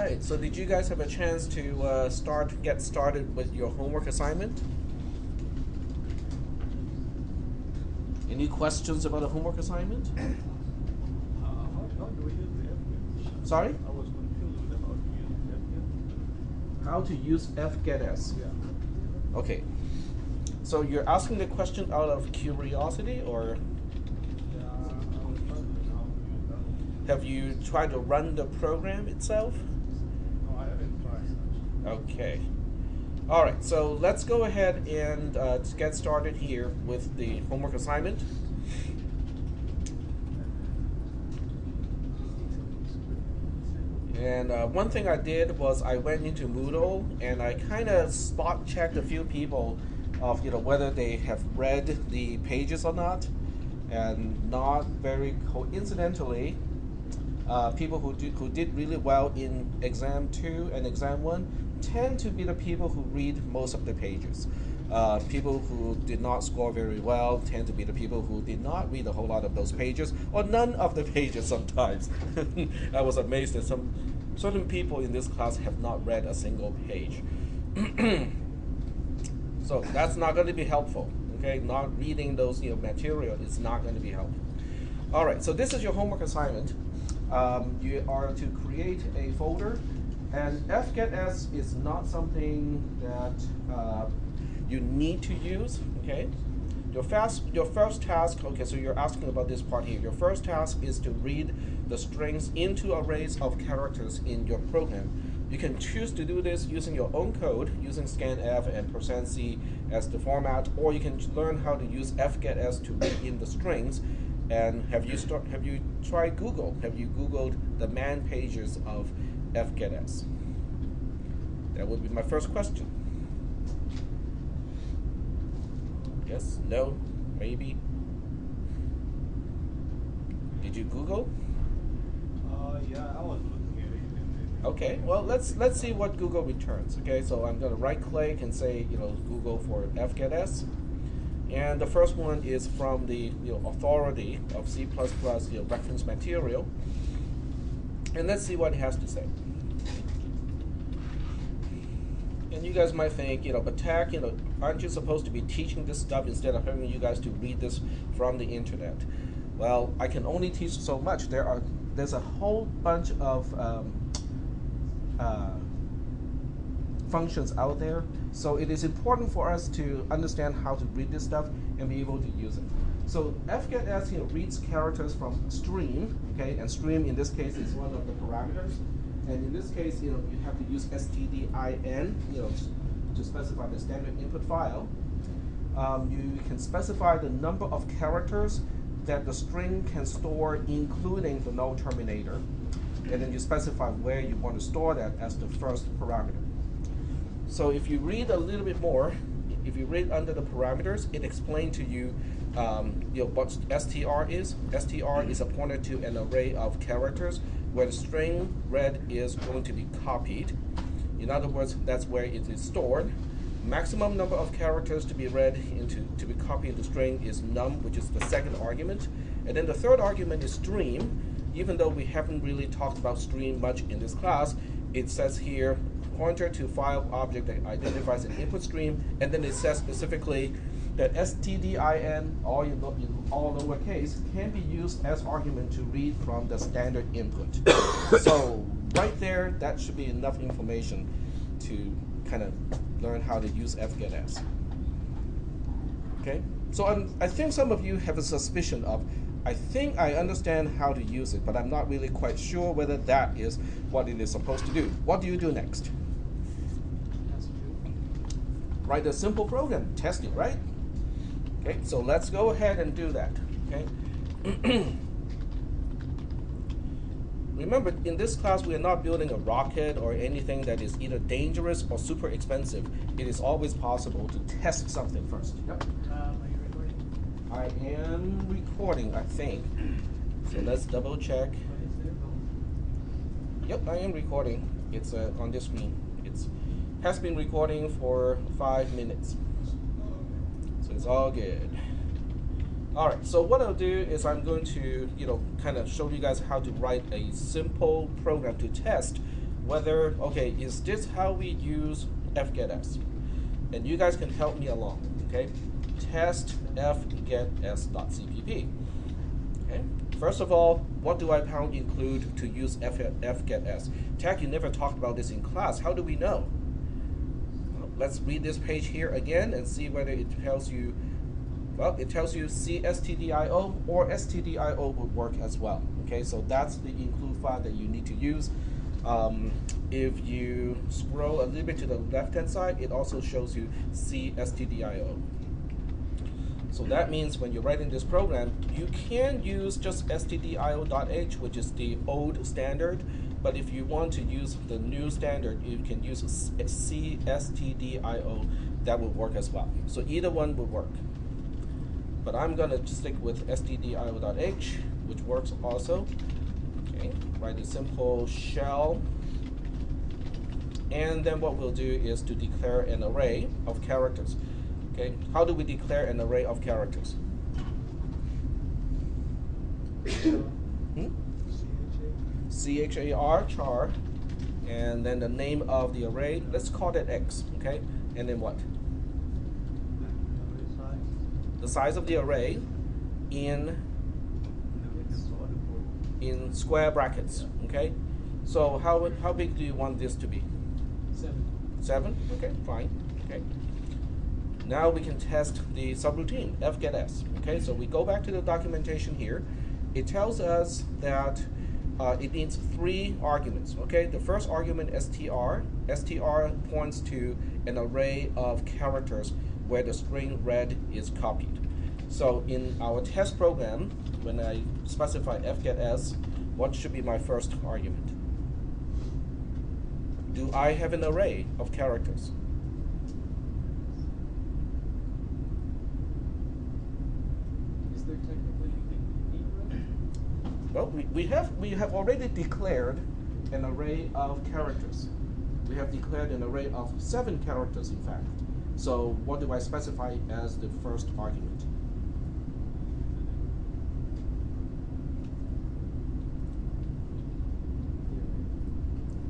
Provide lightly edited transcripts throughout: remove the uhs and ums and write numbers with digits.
right, so did you guys have a chance to get started with your homework assignment? Any questions about a homework assignment? How do we use the FGET? Sorry? I was confused with how to use FGET. How to use FGET-S? Yeah. Okay. So you're asking the question out of curiosity, or Yeah, I was wondering how to use that. have you tried to run the program itself? No, I haven't tried. Okay. All right, so let's go ahead and get started here with the homework assignment. And one thing I did was I went into Moodle and I kind of spot checked a few people of whether they have read the pages or not, and not very coincidentally, people who did really well in exam 2 and exam 1 tend to be the people who read most of the pages. People who did not score very well tend to be the people who did not read a whole lot of those pages, or none of the pages sometimes. I was amazed that certain people in this class have not read a single page. So that's not going to be helpful. Okay, not reading those material is not going to be helpful. All right, so this is your homework assignment. You are to create a folder, and FGET-S is not something that you need to use. Okay, your first task. Okay, so you're asking about this part here. Your first task is to read the strings into arrays of characters in your program. You can choose to do this using your own code, using scanf and %c as the format, or you can learn how to use FGET-S to read in the strings. And have you tried Google? Have you Googled the man pages of FGET-S? That would be my first question. Yes, no, maybe. Did you Google? Yeah, I was looking at it. Okay, well let's see what Google returns. Okay, so I'm going to right click and say Google for FGET-S. And the first one is from the authority of C++ reference material. And let's see what it has to say. And you guys might think, but Tech, aren't you supposed to be teaching this stuff instead of having you guys to read this from the internet? Well, I can only teach so much. There's a whole bunch of functions out there, so it is important for us to understand how to read this stuff and be able to use it. So FGET-S reads characters from stream, okay, and stream in this case is one of the parameters, and in this case you have to use stdin to specify the standard input file. You can specify the number of characters that the string can store, including the null terminator, and then you specify where you want to store that as the first parameter. So if you read a little bit more, if you read under the parameters, it explains to you, what str is. Str is a pointer to an array of characters where the string read is going to be copied. In other words, that's where it is stored. Maximum number of characters to be read to be copied into string is num, which is the second argument. And then the third argument is stream. Even though we haven't really talked about stream much in this class, it says here, pointer to file object that identifies an input stream, and then it says specifically that stdin, all lowercase, can be used as argument to read from the standard input. So right there, that should be enough information to kind of learn how to use FGET-S. Okay, so I think some of you have a suspicion of, I think I understand how to use it, but I'm not really quite sure whether that is what it is supposed to do. What do you do next? Write a simple program, test it, right? Okay, so let's go ahead and do that. Okay. Remember, in this class, we are not building a rocket or anything that is either dangerous or super expensive. It is always possible to test something first. Yep. Are you recording? I am recording, I think. So let's double check. Yep, I am recording. It's on this screen. It's has been recording for 5 minutes. So it's all good. All right, so what I'll do is I'm going to, kind of show you guys how to write a simple program to test whether, okay, is this how we use fgetS? And you guys can help me along, okay? Test fgetS.cpp. Okay. First of all, what do I pound include to use fgetS? Tech, you never talked about this in class. How do we know? Well, let's read this page here again and see whether it tells you, well, it tells you cstdio or stdio would work as well. Okay, so that's the include file that you need to use. If you scroll a little bit to the left-hand side, it also shows you cstdio. So that means when you're writing this program, you can use just stdio.h, which is the old standard. But if you want to use the new standard, you can use cstdio. That will work as well. So either one will work. But I'm going to stick with stdio.h, which works also. Okay, write a simple shell. And then what we'll do is to declare an array of characters. Okay, how do we declare an array of characters? char, and then the name of the array, let's call it x, okay? And then what? The size of the array in square brackets, okay? So how big do you want this to be? 7. 7? Okay, fine. Okay. Now we can test the subroutine, fgetS. Okay, so we go back to the documentation here. It tells us that it needs 3 arguments. Okay, the first argument str. str points to an array of characters where the string red is copied. So in our test program, when I specify fgetS, what should be my first argument? Do I have an array of characters? Is there technically Well, we have already declared an array of characters. We have declared an array of 7 characters, in fact. So what do I specify as the first argument?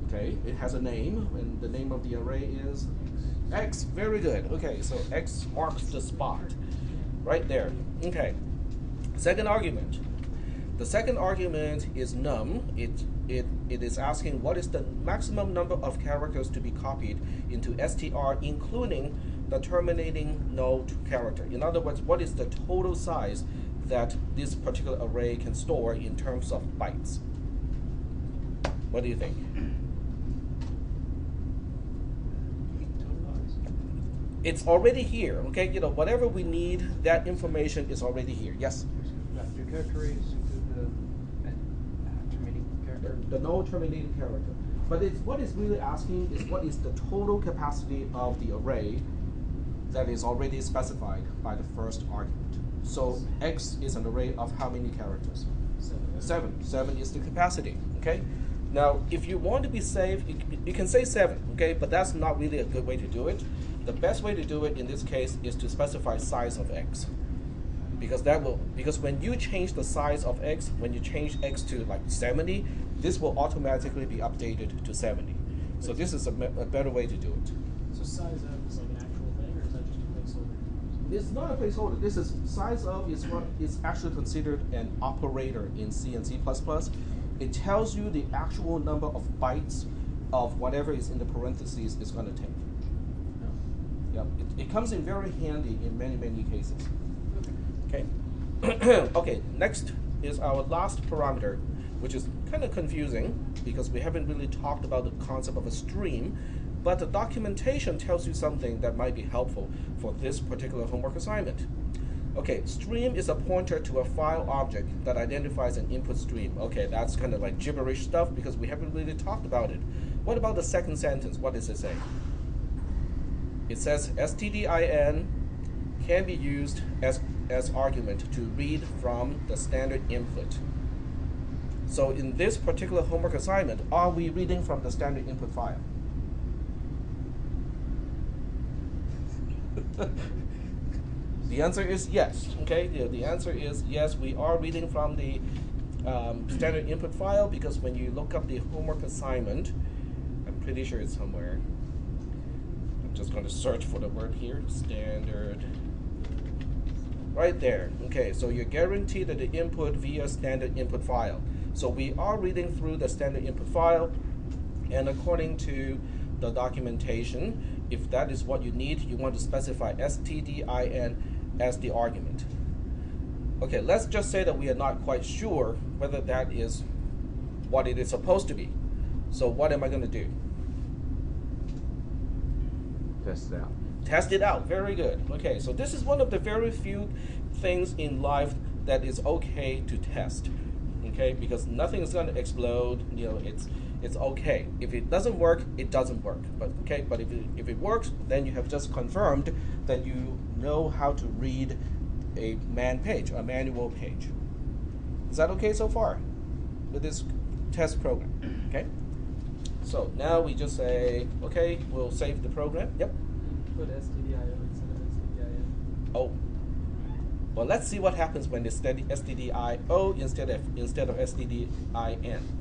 Okay, it has a name, and the name of the array is X. Very good. Okay, so X marks the spot right there. Okay. Second argument. The second argument is num. It is asking what is the maximum number of characters to be copied into str, including the terminating node character. In other words, what is the total size that this particular array can store in terms of bytes? What do you think? It's already here, okay? You know, whatever we need, that information is already here. Yes? Do character arrays include the terminating character? The no terminating character. But what it's really asking is what is the total capacity of the array that is already specified by the first argument. So X is an array of how many characters? 7. 7 is the capacity, okay? Now, if you want to be safe, you can say 7, okay? But that's not really a good way to do it. The best way to do it in this case is to specify size of X. Because when you change the size of X, when you change X to like 70, this will automatically be updated to 70. So this is a better way to do it. So size of is like an actual thing, or is that just a placeholder? It's not a placeholder. This is size of is what is actually considered an operator in C and C++. It tells you the actual number of bytes of whatever is in the parentheses is going to take. Yep. It comes in very handy in many, many cases. Okay. Okay, next is our last parameter, which is kind of confusing because we haven't really talked about the concept of a stream, but the documentation tells you something that might be helpful for this particular homework assignment. Okay, stream is a pointer to a file object that identifies an input stream. Okay, that's kind of like gibberish stuff because we haven't really talked about it. What about the second sentence? What does it say? It says stdin can be used as argument to read from the standard input. So in this particular homework assignment, are we reading from the standard input file? The answer is yes. Okay, the answer is yes, we are reading from the standard input file because when you look up the homework assignment, pretty sure it's somewhere. I'm just going to search for the word here. Standard. Right there. Okay, so you're guaranteed that the input via standard input file. So we are reading through the standard input file, and according to the documentation, if that is what you need, you want to specify stdin as the argument. Okay, let's just say that we are not quite sure whether that is what it is supposed to be. So what am I going to do? Test it out. Test it out. Very good. Okay, so this is one of the very few things in life that is okay to test. Okay, because nothing is going to explode. You know, it's okay. If it doesn't work, it doesn't work. But okay, but if it works, then you have just confirmed that you know how to read a manual page. Is that okay so far with this test program? Okay. So now we just say, okay, we'll save the program. Yep. Put stdio instead of stdin. Oh. Well, let's see what happens when it's stdio instead of stdin.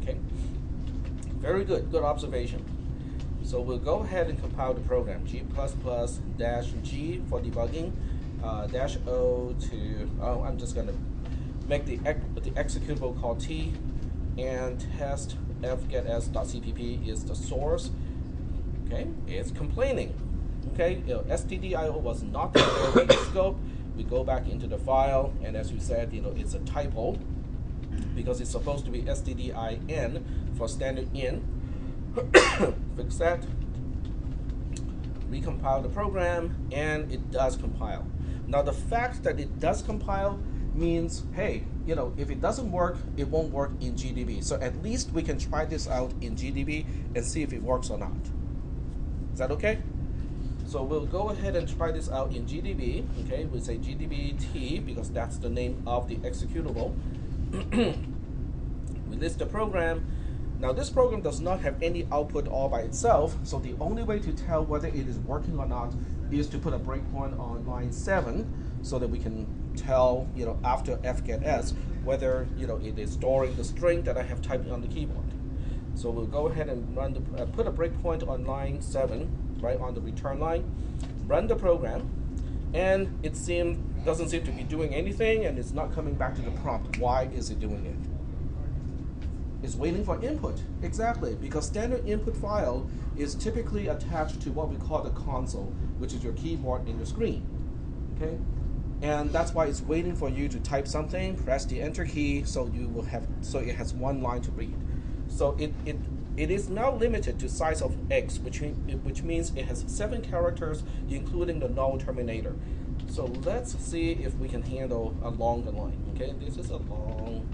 Okay. Very good. Good observation. So we'll go ahead and compile the program. G++-G for debugging. -O to, I'm just going to make the executable called T, and test fgets.cpp is the source. Okay, it's complaining. Okay, stdio was not there in the scope. We go back into the file, and as you said, it's a typo because it's supposed to be stdin for standard in. Fix that. Recompile the program, and it does compile. Now the fact that it does compile means, hey, if it doesn't work, it won't work in GDB. So at least we can try this out in GDB and see if it works or not. Is that okay? So we'll go ahead and try this out in GDB. Okay, we'll say GDB-T because that's the name of the executable. We list the program. Now this program does not have any output all by itself, so the only way to tell whether it is working or not is to put a breakpoint on line 7 so that we can tell, after fgets whether, it is storing the string that I have typed on the keyboard. So we'll go ahead and run put a breakpoint on line 7, right on the return line, run the program, and it doesn't seem to be doing anything, and it's not coming back to the prompt. Why is it doing it? It's waiting for input. Exactly, because standard input file is typically attached to what we call the console, which is your keyboard and your screen. Okay, and that's why it's waiting for you to type something, press the enter key, so it has one line to read. So it is now limited to size of X, which means it has 7 characters, including the null terminator. So let's see if we can handle along the line. Okay, this is a long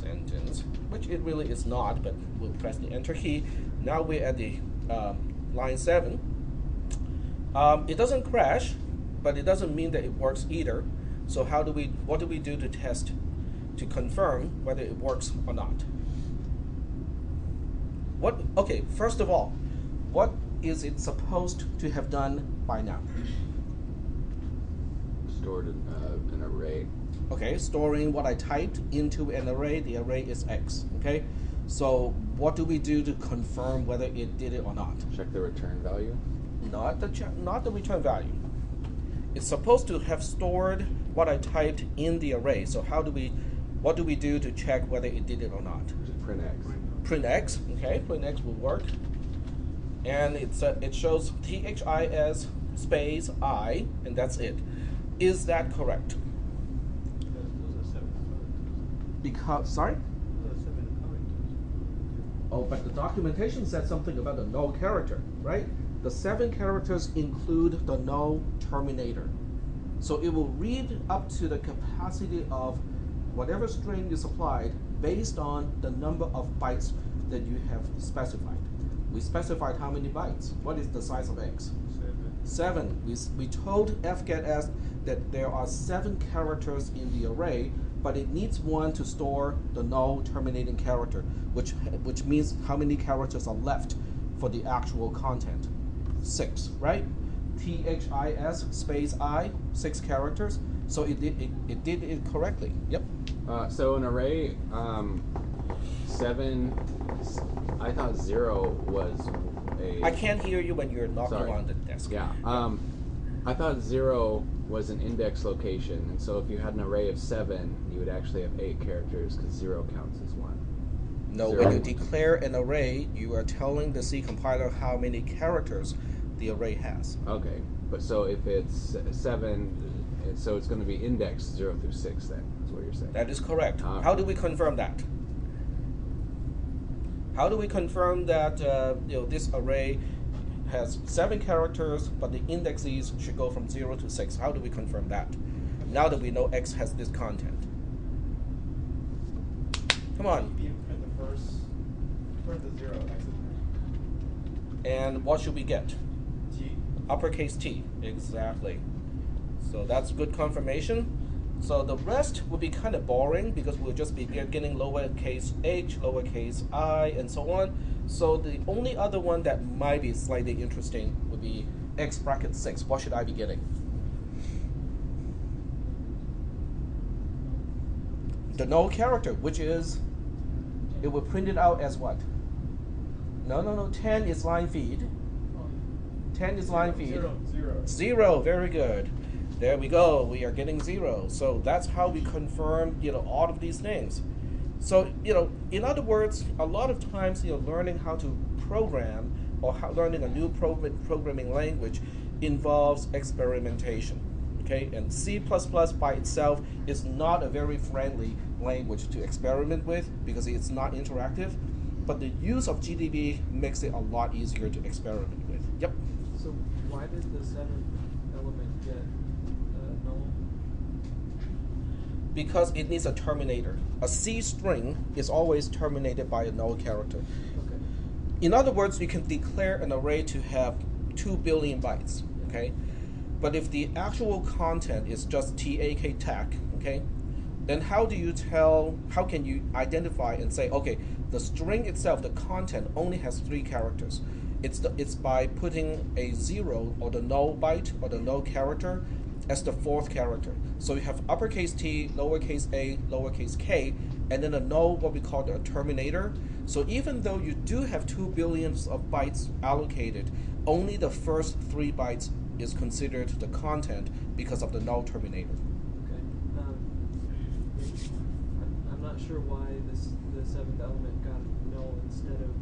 sentence, which it really is not, but we'll press the enter key. Now we're at the line 7. It doesn't crash, but it doesn't mean that it works either. So what do we do to test, to confirm whether it works or not? Okay, first of all, what is it supposed to have done by now? Stored an array. Okay, storing what I typed into an array. The array is X. Okay, so what do we do to confirm whether it did it or not? Check the return value. Not the return value. It's supposed to have stored what I typed in the array. So what do we do to check whether it did it or not? Print X. Print X. Okay, print X will work, and it shows THIS space I, and that's it. Is that correct? Because, sorry? Oh, but the documentation said something about the null character, right? The 7 characters include the null terminator. So it will read up to the capacity of whatever string you supplied based on the number of bytes that you have specified. We specified how many bytes. What is the size of X? 7. We told fgets that there are 7 characters in the array, but it needs one to store the null terminating character, which means how many characters are left for the actual content. 6, right? THIS space I, 6 characters. So it did it correctly. Yep. So an array 7. I thought 0 was a. I can't hear you when you're knocking Sorry. on the desk. Yeah. I thought 0 was an index location, and so if you had an array of 7, you would actually have 8 characters because 0 counts as 1. No, Zero. when you declare an array, you are telling the C compiler how many characters the array has. Okay, but so if it's 7, so it's going to be indexed 0 through 6 then, is what you're saying. That is correct. Ah. How do we confirm that? How do we confirm that this array has 7 characters, but the indexes should go from 0 to 6? How do we confirm that? Now that we know X has this content. Come on. You print the first, print the 0, X is there. And what should we get? T. Uppercase T, exactly. So that's good confirmation. So the rest will be kind of boring because we'll just be getting lowercase h, lowercase I, and so on. So the only other one that might be slightly interesting would be x bracket 6. What should I be getting? The null character, which is, it will print it out as what? No, 10 is line feed. 10 is line feed. 0. 0, very good. There we go, we are getting 0. So that's how we confirm, all of these things. So, in other words, a lot of times, learning how to program or learning a new programming language involves experimentation. Okay, and C++ by itself is not a very friendly language to experiment with because it's not interactive, but the use of GDB makes it a lot easier to experiment with. Yep. So why did the 7th element get null? Because it needs a terminator. A C string is always terminated by a null character. Okay. In other words, you can declare an array to have 2 billion bytes, okay? But if the actual content is just TAK, okay, then how can you identify and say, okay, the string itself, the content only has 3 characters. It's by putting a 0 or the null byte or the null character as the 4th character. So you have uppercase T, lowercase a, lowercase k, and then a null, what we call a terminator. So even though you do have 2 billions of bytes allocated, only the first 3 bytes is considered the content because of the null terminator. Okay. I'm not sure why the 7th element got null instead of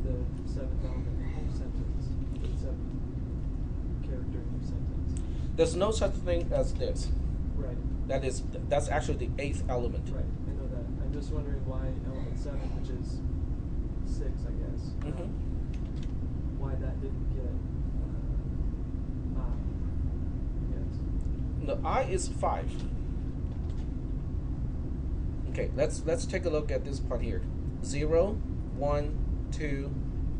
the 7th element in the sentence, the 7th character in the sentence. There's no such thing as this. Right. That's actually the 8th element. Right. I know that. I'm just wondering why element 7, which is 6, I guess. Mhm. Why that didn't get I guess. The I is 5. Okay, let's take a look at this part here. 0, 1, 2,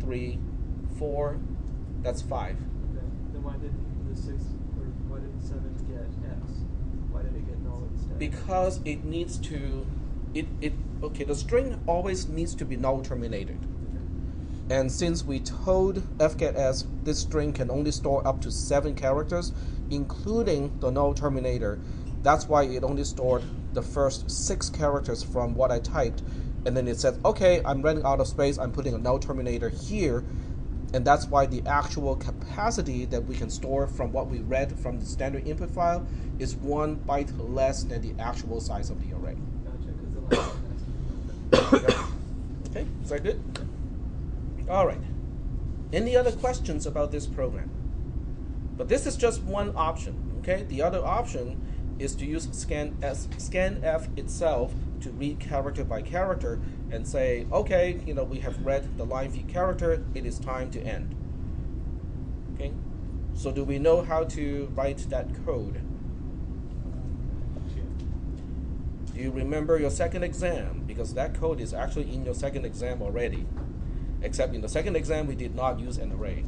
3, 4. That's 5. Okay. Then why didn't the 6 or why didn't 7 get X? Why did it get null instead? Because it needs to, the string always needs to be null terminated. Okay. And since we told fgetS this string can only store up to 7 characters, including the null terminator, that's why it only stored the first 6 characters from what I typed, and then it says, okay, I'm running out of space, I'm putting a null terminator here, and that's why the actual capacity that we can store from what we read from the standard input file is 1 byte less than the actual size of the array. Gotcha, because the last one has Okay, is that good? All right. Any other questions about this program? But this is just one option, okay? The other option is to use scanf itself to read character by character and say, okay, we have read the line feed character, it is time to end. Okay? So do we know how to write that code? Do you remember your second exam? Because that code is actually in your second exam already. Except in the second exam, we did not use an array.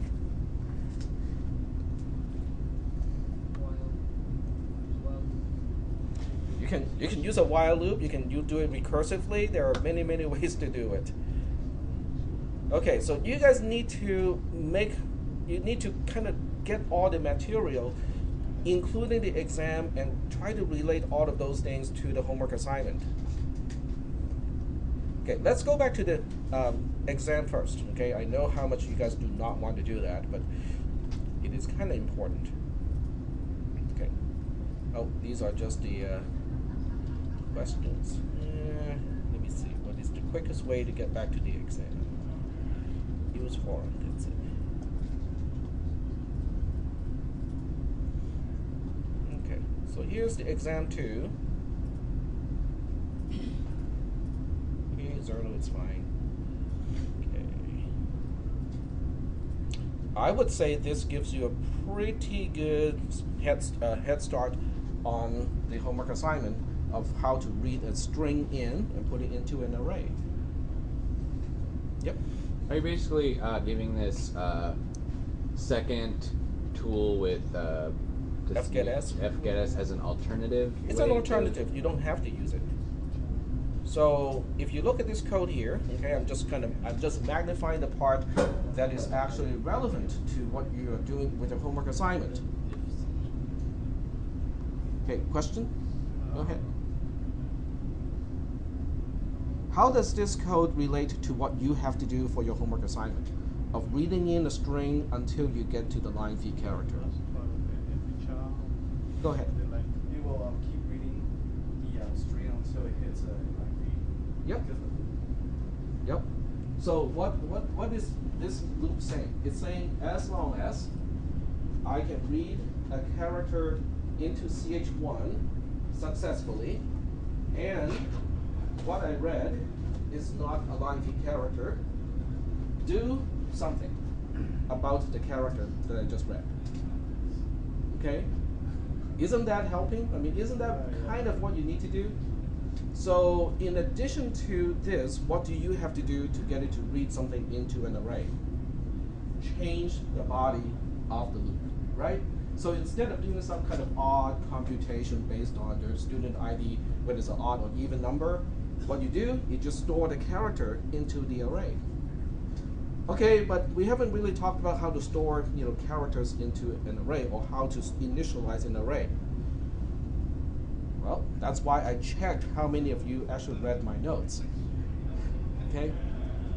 You can use a while loop. You can do it recursively. There are many ways to do it. Okay, so you guys need to kind of get all the material, including the exam, and try to relate all of those things to the homework assignment. Okay, let's go back to the exam first. Okay, I know how much you guys do not want to do that, but it is kind of important. Okay. Oh, these are just the questions. Let me see. What is the quickest way to get back to the exam? Use forum. That's it. Okay. So here's the exam 2. Okay, Zerlo is fine. Okay. I would say this gives you a pretty good head start on the homework assignment of how to read a string in and put it into an array. Yep. Are you basically giving this second tool with FGetS as an alternative? It's an alternative. You don't have to use it. So if you look at this code here, okay, I'm just magnifying the part that is actually relevant to what you are doing with your homework assignment. Okay, question? Go ahead. How does this code relate to what you have to do for your homework assignment of reading in a string until you get to the line V character? Go ahead. You will keep reading the string until it hits line V. Yep. Yep. So what is this loop saying? It's saying as long as I can read a character into CH1 successfully, and what I read is not a line V character, do something about the character that I just read. Okay? Isn't that helping? I mean, isn't that kind of what you need to do? So in addition to this, what do you have to do to get it to read something into an array? Change the body of the loop, right? So instead of doing some kind of odd computation based on your student ID, whether it's an odd or even number, what you do, you just store the character into the array. Okay, but we haven't really talked about how to store, characters into an array or how to initialize an array. Well, that's why I checked how many of you actually read my notes. Okay,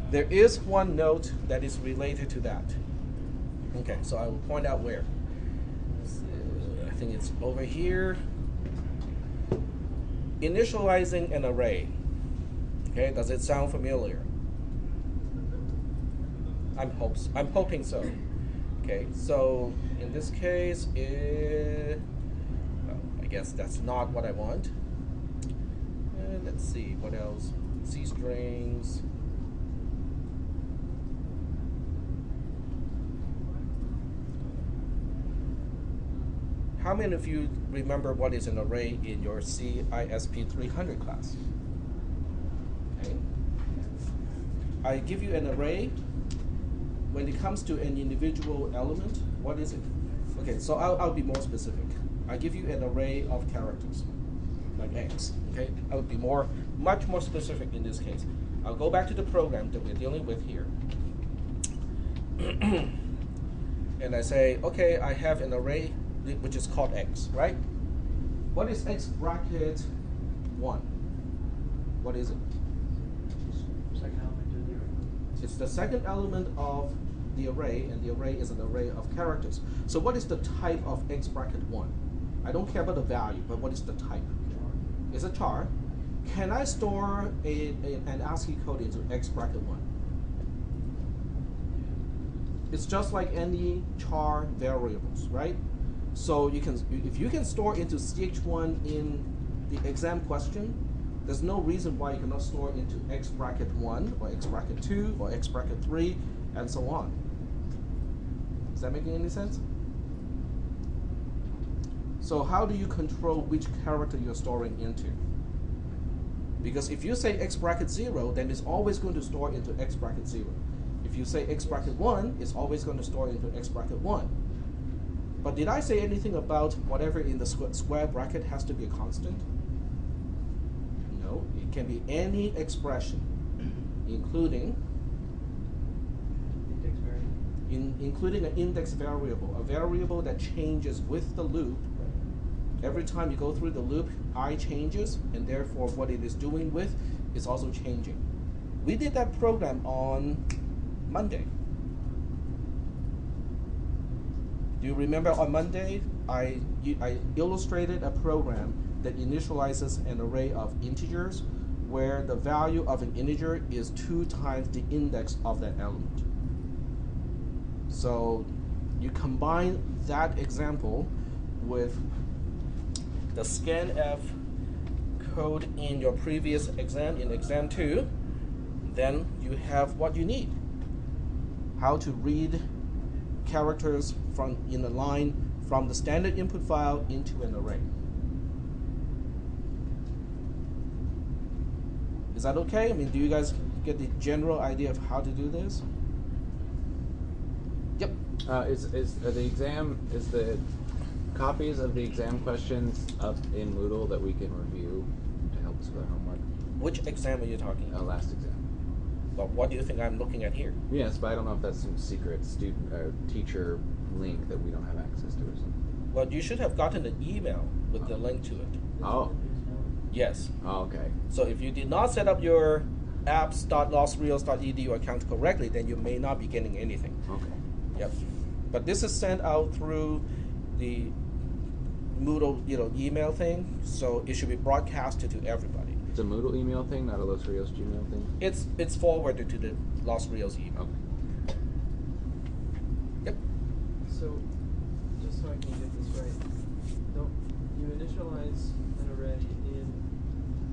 there is one note that is related to that. Okay, so I will point out where. I think it's over here. Initializing an array. Okay, does it sound familiar? I'm hoping so. Okay, so in this case, I guess that's not what I want. Let's see, what else? C strings. How many of you remember what is an array in your cisp360 class? Okay. I give you an array. When it comes to an individual element, what is it? Okay, so I'll be more specific. I give you an array of characters, like X. Okay, I would be much more specific in this case. I'll go back to the program that we're dealing with here. And I say, okay, I have an array which is called X, right? What is X bracket 1? What is it? Second element of the array. It's the second element of the array, and the array is an array of characters. So what is the type of X bracket 1? I don't care about the value, but what is the type? It's a char. Can I store an ASCII code into X bracket 1? It's just like any char variables, right? So if you can store into CH1 in the exam question, there's no reason why you cannot store into X bracket 1 or X bracket 2 or X bracket 3 and so on. Is that making any sense? So how do you control which character you're storing into? Because if you say X bracket 0, then it's always going to store into X bracket 0. If you say X bracket 1, it's always going to store into X bracket 1. But did I say anything about whatever in the square bracket has to be a constant? No, it can be any expression, including including an index variable, a variable that changes with the loop. Every time you go through the loop, I changes, and therefore what it is doing with is also changing. We did that program on Monday. Do you remember on Monday, I illustrated a program that initializes an array of integers where the value of an integer is 2 times the index of that element. So you combine that example with the scanf code in your previous exam, in exam 2, then you have what you need. How to read characters from in a line from the standard input file into an array. Is that okay? I mean, do you guys get the general idea of how to do this? Yep. Is the copies of the exam questions up in Moodle that we can review to help us with our homework? Which exam are you talking about? Last exam. Well, what do you think I'm looking at here? Yes, but I don't know if that's some secret student or teacher link that we don't have access to or something. Well, you should have gotten an email with the link to it. Oh. Yes. Oh, okay. So if you did not set up your apps.lostreals.edu account correctly, then you may not be getting anything. Okay. Yep. But this is sent out through the Moodle, email thing, so it should be broadcasted to everybody. It's a Moodle email thing, not a Los Rios Gmail thing? It's forwarded to the Los Rios email. Okay. Yep. So, just so I can get this right, don't you initialize an array in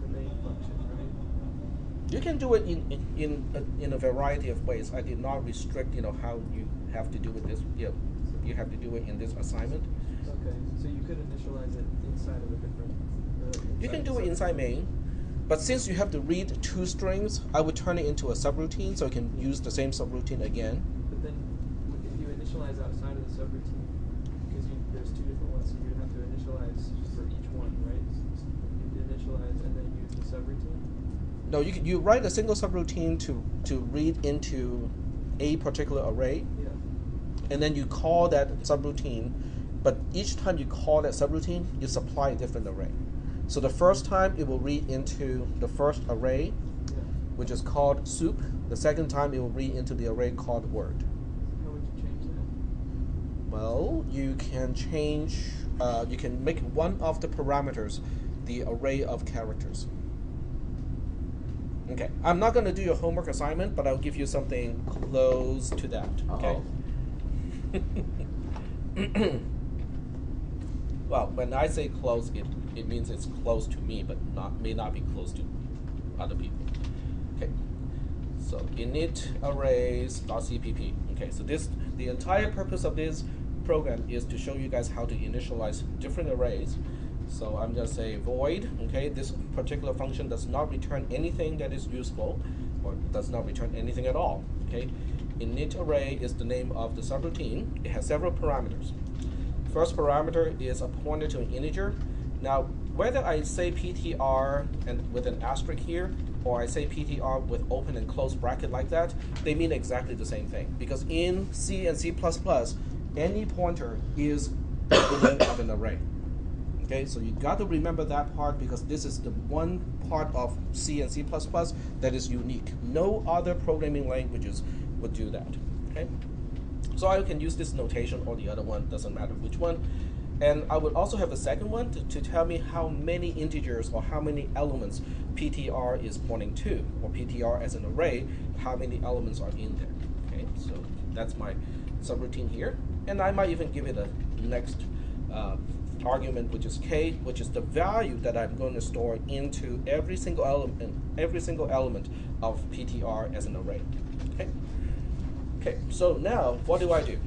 the main function, right? You can do it in a variety of ways. I did not restrict, how you have to do with this. You have to do it in this assignment. Okay, so you could initialize it inside of a different. You can do it inside main, but since you have to read 2 strings, I would turn it into a subroutine so you can use the same subroutine again. But then, if you initialize outside of the subroutine, because there's 2 different ones, so you'd have to initialize for each one, right? You initialize and then use the subroutine. No, you write a single subroutine to read into a particular array, Yeah. and then you call that subroutine. But each time you call that subroutine, you supply a different array. So the first time it will read into the first array, Yeah. which is called soup. The second time it will read into the array called word. How would you change that? Well, you can change, you can make one of the parameters the array of characters. Okay, I'm not going to do your homework assignment, but I'll give you something close to that. Okay. Well, when I say close, it means it's close to me, but may not be close to other people. Okay. So init arrays.cpp. Okay, so the entire purpose of this program is to show you guys how to initialize different arrays. So I'm going to say void. Okay, this particular function does not return anything that is useful, or does not return anything at all. Okay, init array is the name of the subroutine. It has several parameters. First parameter is a pointer to an integer. Now, whether I say PTR and with an asterisk here, or I say PTR with open and close bracket like that, they mean exactly the same thing. Because in C and C++, any pointer is the length of an array. Okay, so you got to remember that part because this is the one part of C and C++ that is unique. No other programming languages would do that. Okay, so I can use this notation or the other one, doesn't matter which one. And I would also have a second one to tell me how many integers or how many elements PTR is pointing to, or PTR as an array, how many elements are in there. Okay, so that's my subroutine here. And I might even give it a next argument, which is k, which is the value that I'm going to store into every single element of PTR as an array. Okay. Okay. So now, what do I do?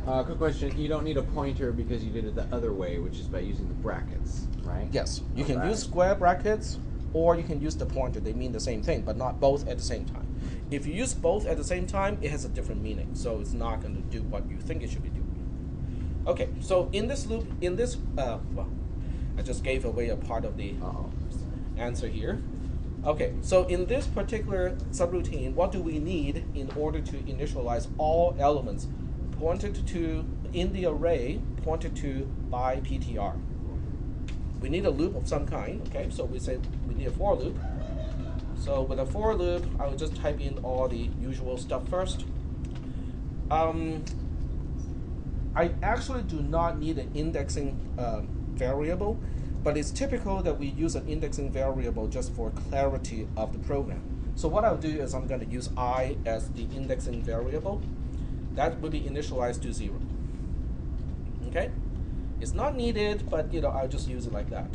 Quick question. You don't need a pointer because you did it the other way, which is by using the brackets, right? Yes. You can use square brackets, or you can use the pointer. They mean the same thing, but not both at the same time. If you use both at the same time, it has a different meaning, so it's not going to do what you think it should be doing. Okay, so in this loop, well, I just gave away a part of the answer here. Okay, so in this particular subroutine, what do we need in order to initialize all elements pointed to in the array pointed to by PTR? We need a loop of some kind. Okay, so we say we need a for loop. So with a for loop, I will just type in all the usual stuff first. I actually do not need an indexing variable, but it's typical that we use an indexing variable just for clarity of the program. So what I'll do is I'm going to use I as the indexing variable. That will be initialized to 0. Okay? It's not needed, but I'll just use it like that.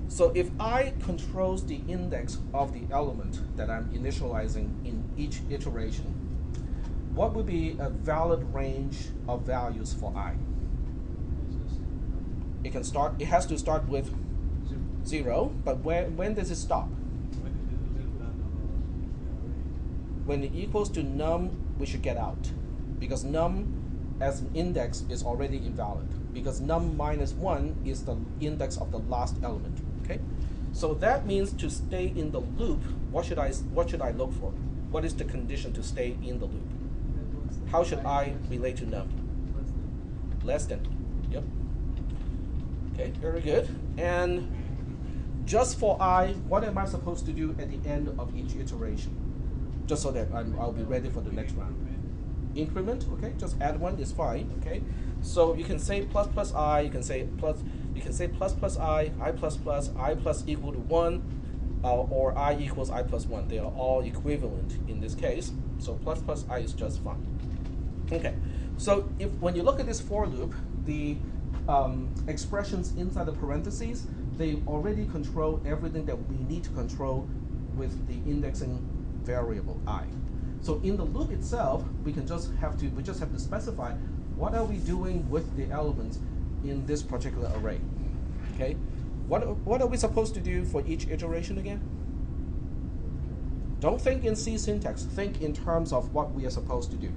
So if I controls the index of the element that I'm initializing in each iteration, what would be a valid range of values for I? It has to start with 0, but when does it stop? When it equals to num, we should get out, because num as an index is already invalid, because num minus 1 is the index of the last element. Okay, so that means to stay in the loop, what should I look for? What is the condition to stay in the loop? How should I relate to num? Less than. Yep. Okay, very good. And just for I, what am I supposed to do at the end of each iteration? Just so that I'll be ready for the next round. Increment, okay, just add 1 is fine, okay? So you can say plus plus I, you can say plus plus I plus equal to 1, or I equals I plus 1. They are all equivalent in this case, so plus plus I is just fine. Okay, so when you look at this for loop, the expressions inside the parentheses, they already control everything that we need to control with the indexing variable I. So in the loop itself, we just have to specify what are we doing with the elements in this particular array. Okay, what are we supposed to do for each iteration again? Don't think in C syntax. Think in terms of what we are supposed to do.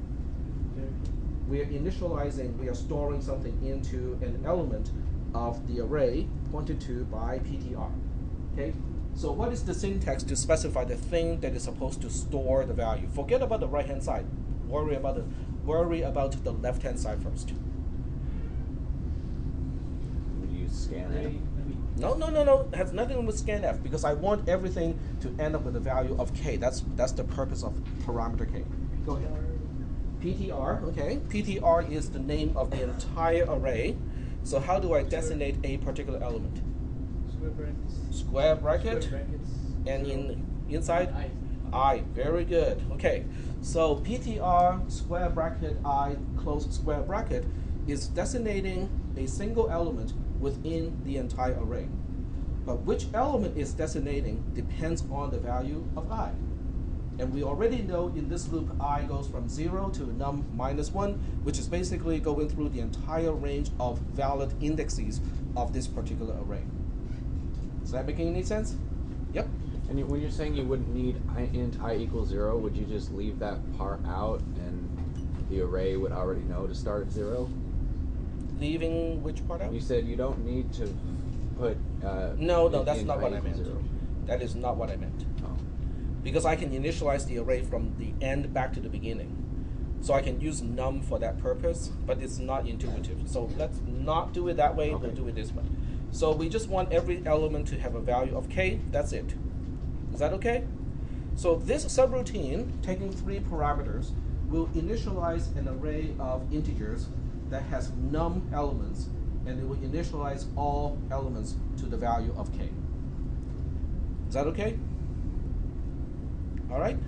We are initializing. We are storing something into an element of the array pointed to by PTR. Okay. So what is the syntax to specify the thing that is supposed to store the value? Forget about the right-hand side. Worry about the left-hand side first. Would you use scanf? No. It has nothing with scanf, because I want everything to end up with a value of k. That's the purpose of parameter k. Go ahead. PTR, okay. PTR is the name of the entire array. So how do I designate a particular element? Square bracket, and inside I. Very good. Okay, so PTR square bracket I close square bracket is designating a single element within the entire array. But which element is designating depends on the value of I. And we already know in this loop I goes from 0 to num minus 1, which is basically going through the entire range of valid indexes of this particular array. Is that making any sense? Yep. And when you're saying you wouldn't need int I equals 0, would you just leave that part out and the array would already know to start at 0? Leaving which part out? You said you don't need to put No, that's not what I meant. 0. That is not what I meant. Oh. Because I can initialize the array from the end back to the beginning. So I can use num for that purpose, but it's not intuitive. So let's not do it that way, Okay. we'll do it this way. So we just want every element to have a value of k, that's it. Is that okay? So this subroutine, taking 3 parameters, will initialize an array of integers that has num elements, and it will initialize all elements to the value of k. Is that okay? All right?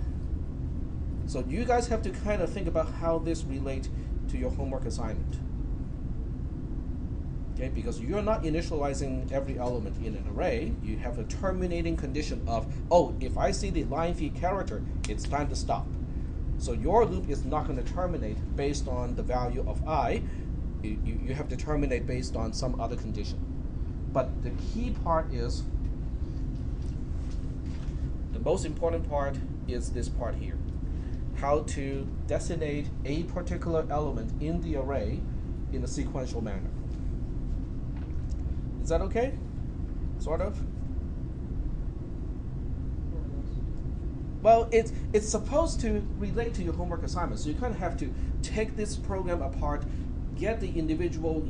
So you guys have to kind of think about how this relates to your homework assignment. Okay, because you're not initializing every element in an array. You have a terminating condition of, oh, if I see the line feed character, it's time to stop. So your loop is not going to terminate based on the value of I. You have to terminate based on some other condition. But the key part is, the most important part is this part here. How to designate a particular element in the array in a sequential manner. Is that okay? Sort of? Well, it's supposed to relate to your homework assignment, so you kind of have to take this program apart, get the individual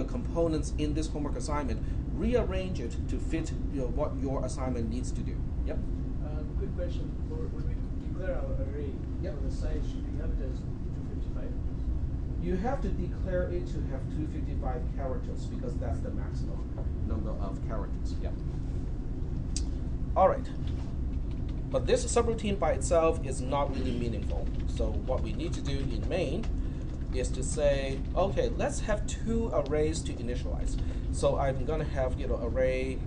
components in this homework assignment, rearrange it to fit what your assignment needs to do. Yep. quick question. When we declare our array, Yep. for the size, should we have it as 255? You have to declare it to have 255 characters because that's the maximum number of characters. Yeah. All right. But this subroutine by itself is not really meaningful. So what we need to do in main is to say, okay, let's have two arrays to initialize. So I'm gonna have array.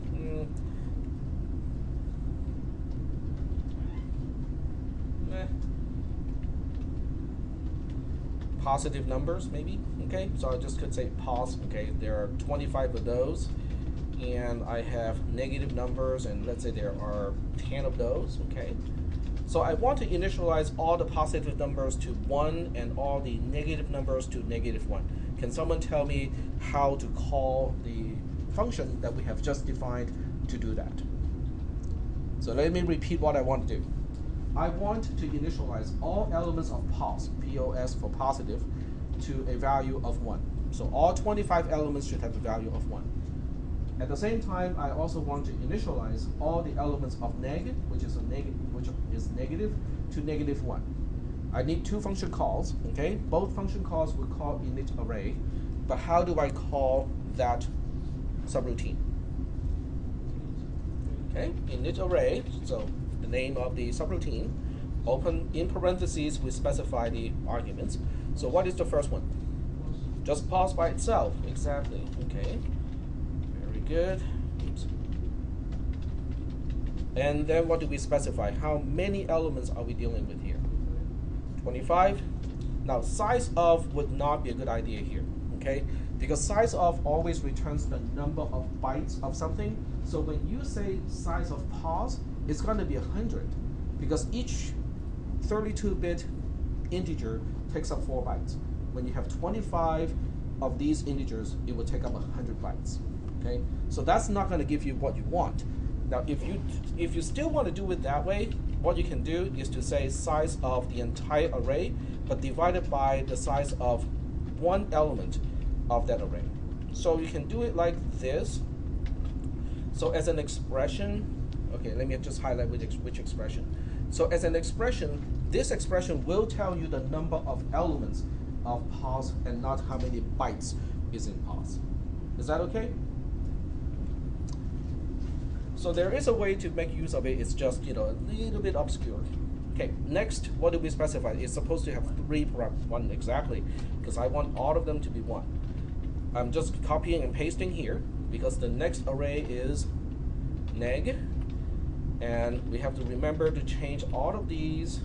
Positive numbers, maybe. Okay, so I just could say pos. Okay, there are 25 of those, and I have negative numbers, and let's say there are 10 of those. Okay, so I want to initialize all the positive numbers to 1 and all the negative numbers to -1. Can someone tell me how to call the function that we have just defined to do that? So let me repeat what I want to do. I want to initialize all elements of pos, POS for positive, to a value of 1. So all 25 elements should have a value of 1. At the same time, I also want to initialize all the elements of neg, which is negative, to -1. I need two function calls. Okay, both function calls will call init array, but how do I call that subroutine? Okay, init array. So the name of the subroutine. Open in parentheses, we specify the arguments. So what is the first one? Just pos by itself. Exactly. Okay. Very good. Oops. And then what do we specify? How many elements are we dealing with here? 25. Now size of would not be a good idea here. Okay? Because size of always returns the number of bytes of something. So when you say size of pos, it's going to be 100 because each 32-bit integer takes up 4 bytes. When you have 25 of these integers, it will take up 100 bytes. Okay, so that's not going to give you what you want. Now, if you still want to do it that way, what you can do is to say size of the entire array, but divided by the size of one element of that array. So you can do it like this. So as an expression, okay, let me just highlight which expression. So as an expression, this expression will tell you the number of elements of pos and not how many bytes is in pos. Is that okay? So there is a way to make use of it. It's just a little bit obscure. Okay, next, what do we specify? It's supposed to have 3 1 exactly, because I want all of them to be 1. I'm just copying and pasting here because the next array is neg. And we have to remember to change all of these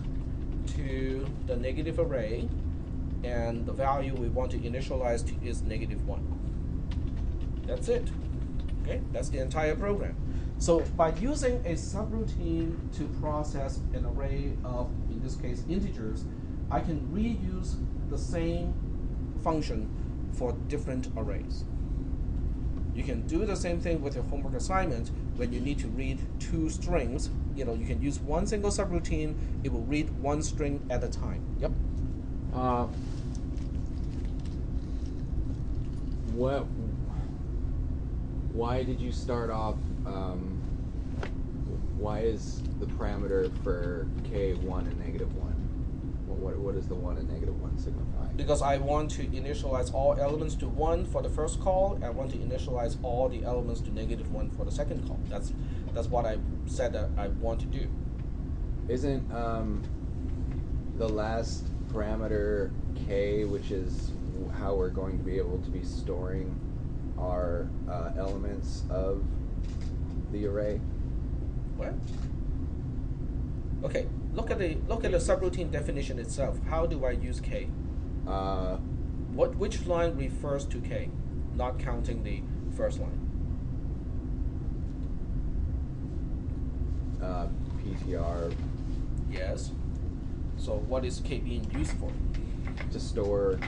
to the negative array, and the value we want to initialize to is -1. That's it. Okay, that's the entire program. So by using a subroutine to process an array of, in this case, integers, I can reuse the same function for different arrays. You can do the same thing with your homework assignment when you need to read 2 strings. You can use one single subroutine. It will read 1 string at a time. Yep. Why did you start off? Why is the parameter for k 1 and -1? What does the 1 and -1 signify? Because I want to initialize all elements to 1 for the first call. I want to initialize all the elements to -1 for the second call. That's what I said that I want to do. Isn't the last parameter k, which is how we're going to be able to be storing our elements of the array? What? Okay, look at the subroutine definition itself. How do I use k? Which line refers to k? Not counting the first line. PTR. Yes. So what is k being used for? To store.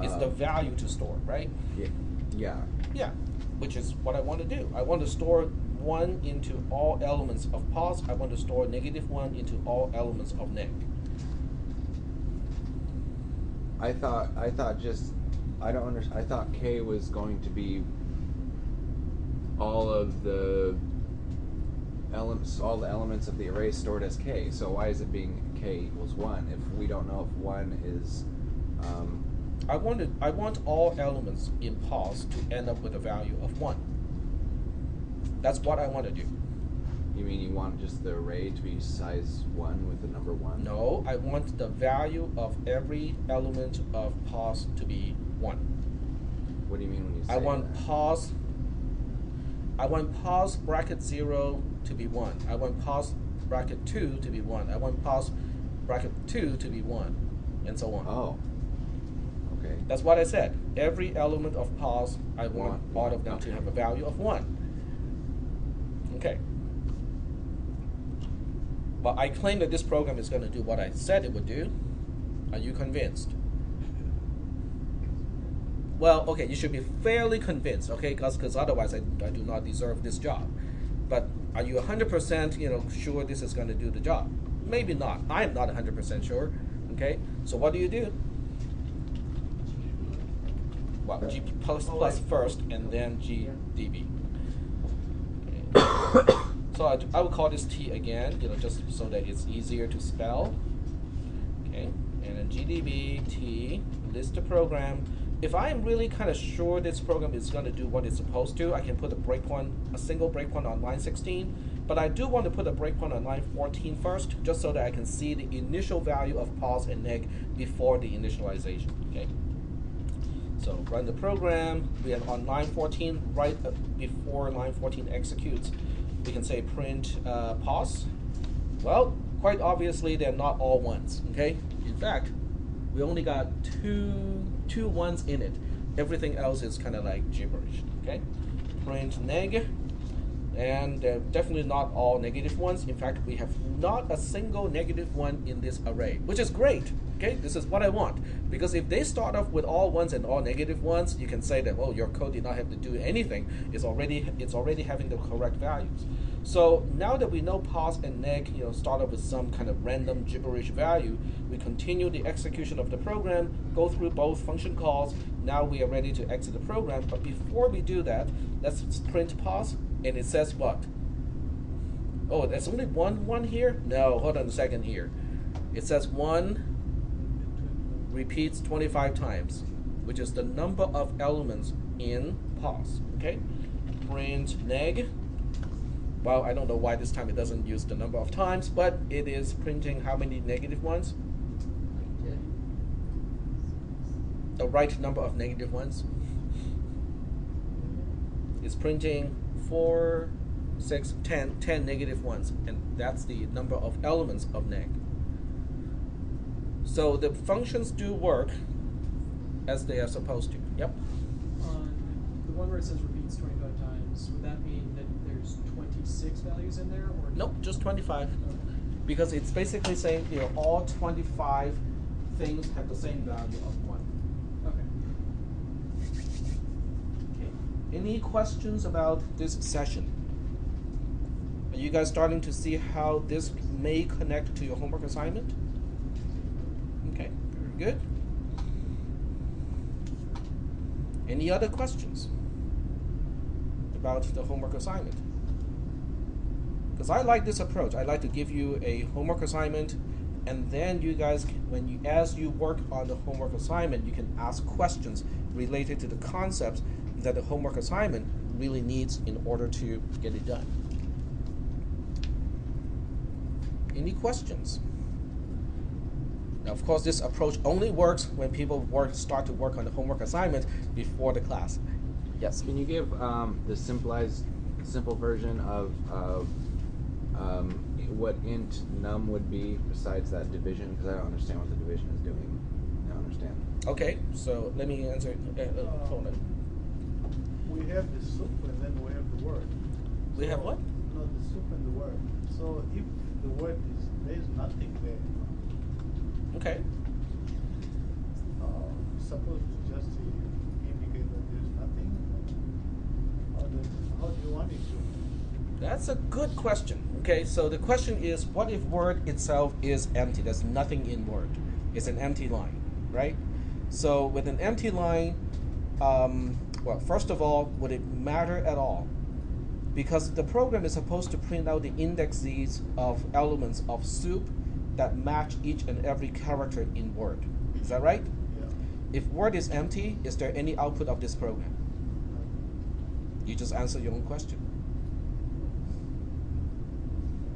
It's the value to store, right? Yeah. Yeah, which is what I want to do. I want to store 1 into all elements of pos. I want to store -1 into all elements of neg. I thought I don't understand. I thought k was going to be all of the all the elements of the array stored as k. So why is it being k equals 1 if we don't know if 1 is... I want all elements in pos to end up with a value of 1. That's what I want to do. You mean you want just the array to be size 1 with the number 1? No, I want the value of every element of pos to be 1. What do you mean when you say I want that? pos bracket 0 to be 1. I want pos bracket 2 to be 1. I want pos bracket 2 to be 1, and so on. Oh. Okay. That's what I said. Every element of pos, I want One. all of them to have a value of 1. Okay. But I claim that this program is going to do what I said it would do. Are you convinced? Well, okay, you should be fairly convinced, okay, because otherwise I do not deserve this job. But are you 100% sure this is going to do the job? Maybe not. I'm not 100% sure. Okay, so what do? Well, G plus first, and then GDB. Okay. So I will call this T again, just so that it's easier to spell. Okay, and then GDB T list the program. If I am really kind of sure this program is going to do what it's supposed to, I can put a single breakpoint on line 16. But I do want to put a breakpoint on line 14 first, just so that I can see the initial value of pos and neg before the initialization. Okay. So run the program. We have on line 14, right before line 14 executes, we can say print pos. Well, quite obviously they're not all ones. Okay. In fact, we only got two ones in it. Everything else is kind of like gibberish. Okay. Print neg. And they're definitely not all negative ones. In fact, we have not a single negative one in this array, which is great. Okay, this is what I want. Because if they start off with all ones and all negative ones, you can say that, well, your code did not have to do anything. It's already having the correct values. So now that we know pos and neg, start off with some kind of random gibberish value, we continue the execution of the program, go through both function calls. Now we are ready to exit the program. But before we do that, let's print pos. And it says what? Oh, there's only one here? No, hold on a second here. It says 1 repeats 25 times, which is the number of elements in pos. Okay? Print neg. Well, I don't know why this time it doesn't use the number of times, but it is printing how many negative ones? The right number of negative ones. It's printing 4, 6, 10 negative ones, and that's the number of elements of neg. So the functions do work as they are supposed to. Yep. The one where it says repeats 25 times, would that mean that there's 26 values in there, or Nope, just 25. Okay. Because it's basically saying all 25 things have the same value of 1. Any questions about this session? Are you guys starting to see how this may connect to your homework assignment? Okay, very good. Any other questions about the homework assignment? Because I like this approach. I like to give you a homework assignment, and then you guys, as you work on the homework assignment, you can ask questions related to the concepts that the homework assignment really needs in order to get it done. Any questions? Now, of course, this approach only works when people start to work on the homework assignment before the class. Yes? Can you give the simple version of what int num would be besides that division? Because I don't understand what the division is doing. I don't understand. Okay, so let me answer. Hold on. We have the soup and then we have the word. We have what? No, the soup and the word. So if the word there is nothing there, Okay. suppose to just indicate that there is nothing, how do you want it to? That's a good question. Okay, so the question is, what if word itself is empty? There's nothing in word. It's an empty line, right? So with an empty line, well, first of all, would it matter at all Because the program is supposed to print out the indexes of elements of soup that match each and every character in Word. Is that right? Yeah. If Word is empty, is there any output of this program? You just answer your own question.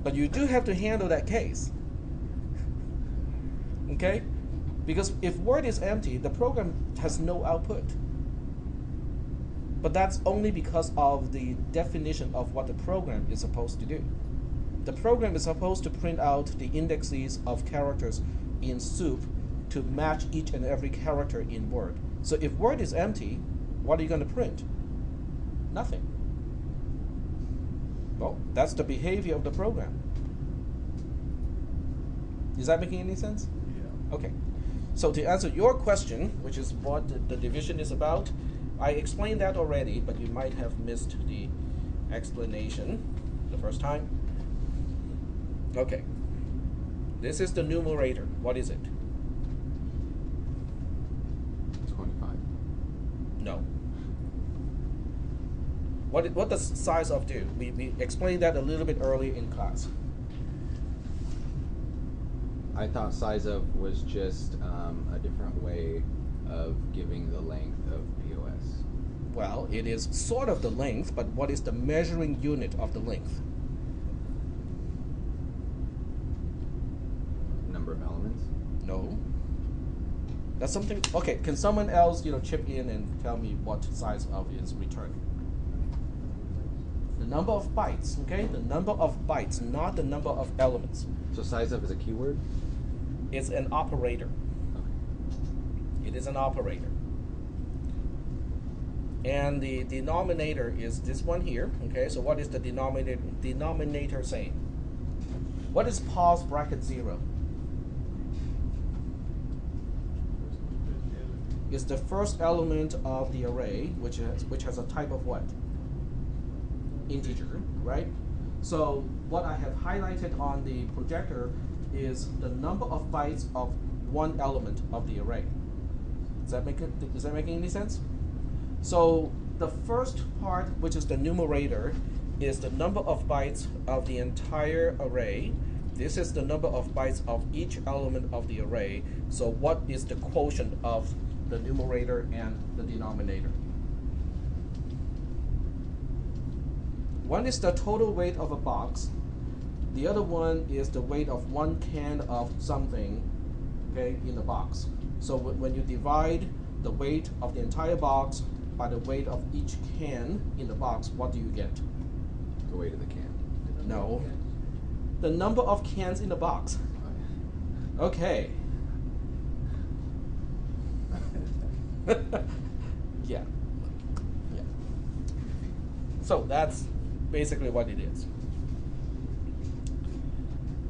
But you do have to handle that case. Okay? Because if Word is empty, the program has no output. But that's only because of the definition of what the program is supposed to do. The program is supposed to print out the indexes of characters in soup to match each and every character in Word. So if Word is empty, what are you going to print? Nothing. Well, that's the behavior of the program. Is that making any sense? Yeah. Okay. So to answer your question, which is what the division is about, I explained that already, but you might have missed the explanation the first time. Okay. This is the numerator. What is it? 25. No. What does size of do? We explained that a little bit earlier in class. I thought size of was just a different way of giving the length of POS. Well, it is sort of the length, but what is the measuring unit of the length? Number of elements. No. That's something. Okay, can someone else, chip in and tell me what size of is returning? The number of bytes, okay? The number of bytes, not the number of elements. So size of is a keyword? It's an operator. Okay. It is an operator. And the denominator is this one here, okay? So what is the denominator saying? What is pos bracket 0? It's the first element of the array, which has a type of what? Integer, right? So what I have highlighted on the projector is the number of bytes of one element of the array. Is that making any sense? So the first part, which is the numerator, is the number of bytes of the entire array. This is the number of bytes of each element of the array. So what is the quotient of the numerator and the denominator? One is the total weight of a box. The other one is the weight of one can of something, okay, in the box. So when you divide the weight of the entire box by the weight of each can in the box, what do you get? The weight of the can. No. The number of cans in the box. Okay. Yeah. Yeah. So that's basically what it is.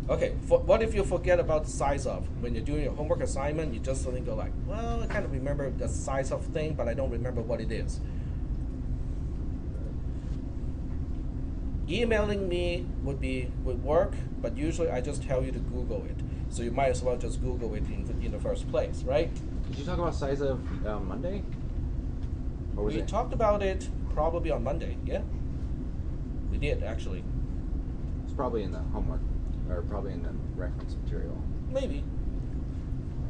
Okay, what if you forget about the size of? When you're doing your homework assignment, you just suddenly go like, well, I kind of remember the size of thing, but I don't remember what it is. Emailing me would work, but usually I just tell you to Google it. So you might as well just Google it in the first place, right? Did you talk about size of Monday? Or was We it? talked about it probably on Monday, yeah? We did, actually. It's probably in the homework, or probably in the reference material. Maybe.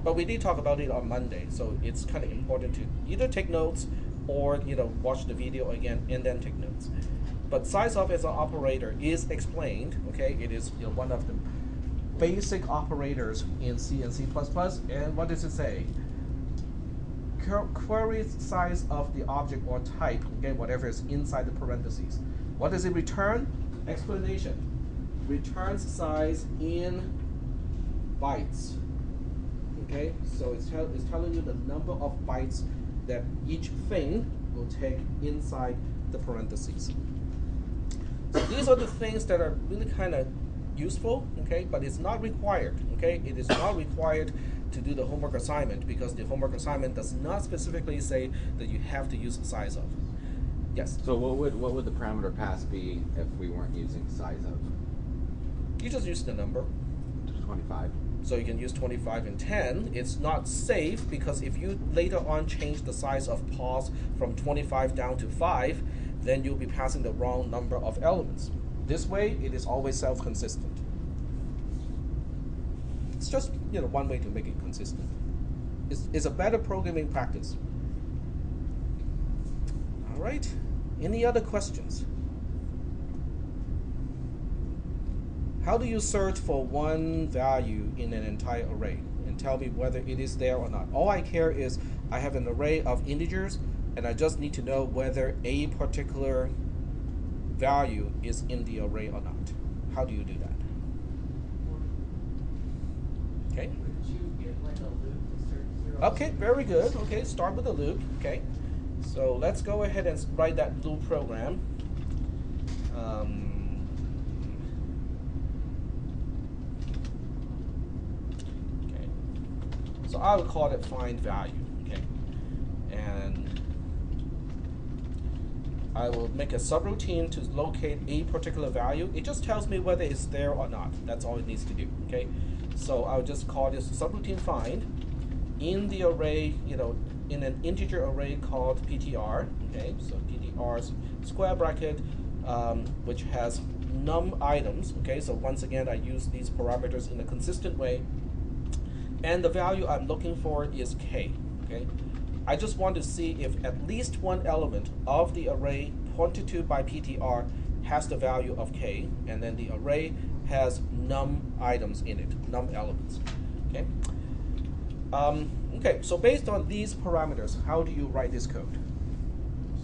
But we did talk about it on Monday, so it's kind of important to either take notes or watch the video again and then take notes. But size of as an operator is explained, okay? It is one of the basic operators in C and C++. And what does it say? Query size of the object or type, okay, whatever is inside the parentheses. What does it return? Explanation. Returns size in bytes. Okay, so it's telling you the number of bytes that each thing will take inside the parentheses. So these are the things that are really kind of useful, okay, but it's not required, okay? It is not required to do the homework assignment because the homework assignment does not specifically say that you have to use size of. Yes? So what would the parameter pass be if we weren't using size of? You just use the number. 25. So you can use 25 and 10. It's not safe because if you later on change the size of pos from 25 down to 5, then you'll be passing the wrong number of elements. This way, it is always self-consistent. It's just one way to make it consistent. It's a better programming practice. All right. Any other questions? How do you search for one value in an entire array and tell me whether it is there or not? All I care is I have an array of integers and I just need to know whether a particular value is in the array or not. How do you do that? Okay. Would you get like a loop to search 0? Okay, very good. Okay, start with a loop. Okay. So let's go ahead and write that loop program. Okay. So I would call it find value. Okay. And I will make a subroutine to locate a particular value. It just tells me whether it's there or not. That's all it needs to do. Okay. So I'll just call this subroutine find in the array, in an integer array called PTR. Okay, so PTR square bracket, which has num items. Okay, so once again, I use these parameters in a consistent way. And the value I'm looking for is k. Okay, I just want to see if at least one element of the array pointed to by PTR has the value of k, and then the array has num items in it, num elements. Okay. Okay, so based on these parameters, how do you write this code?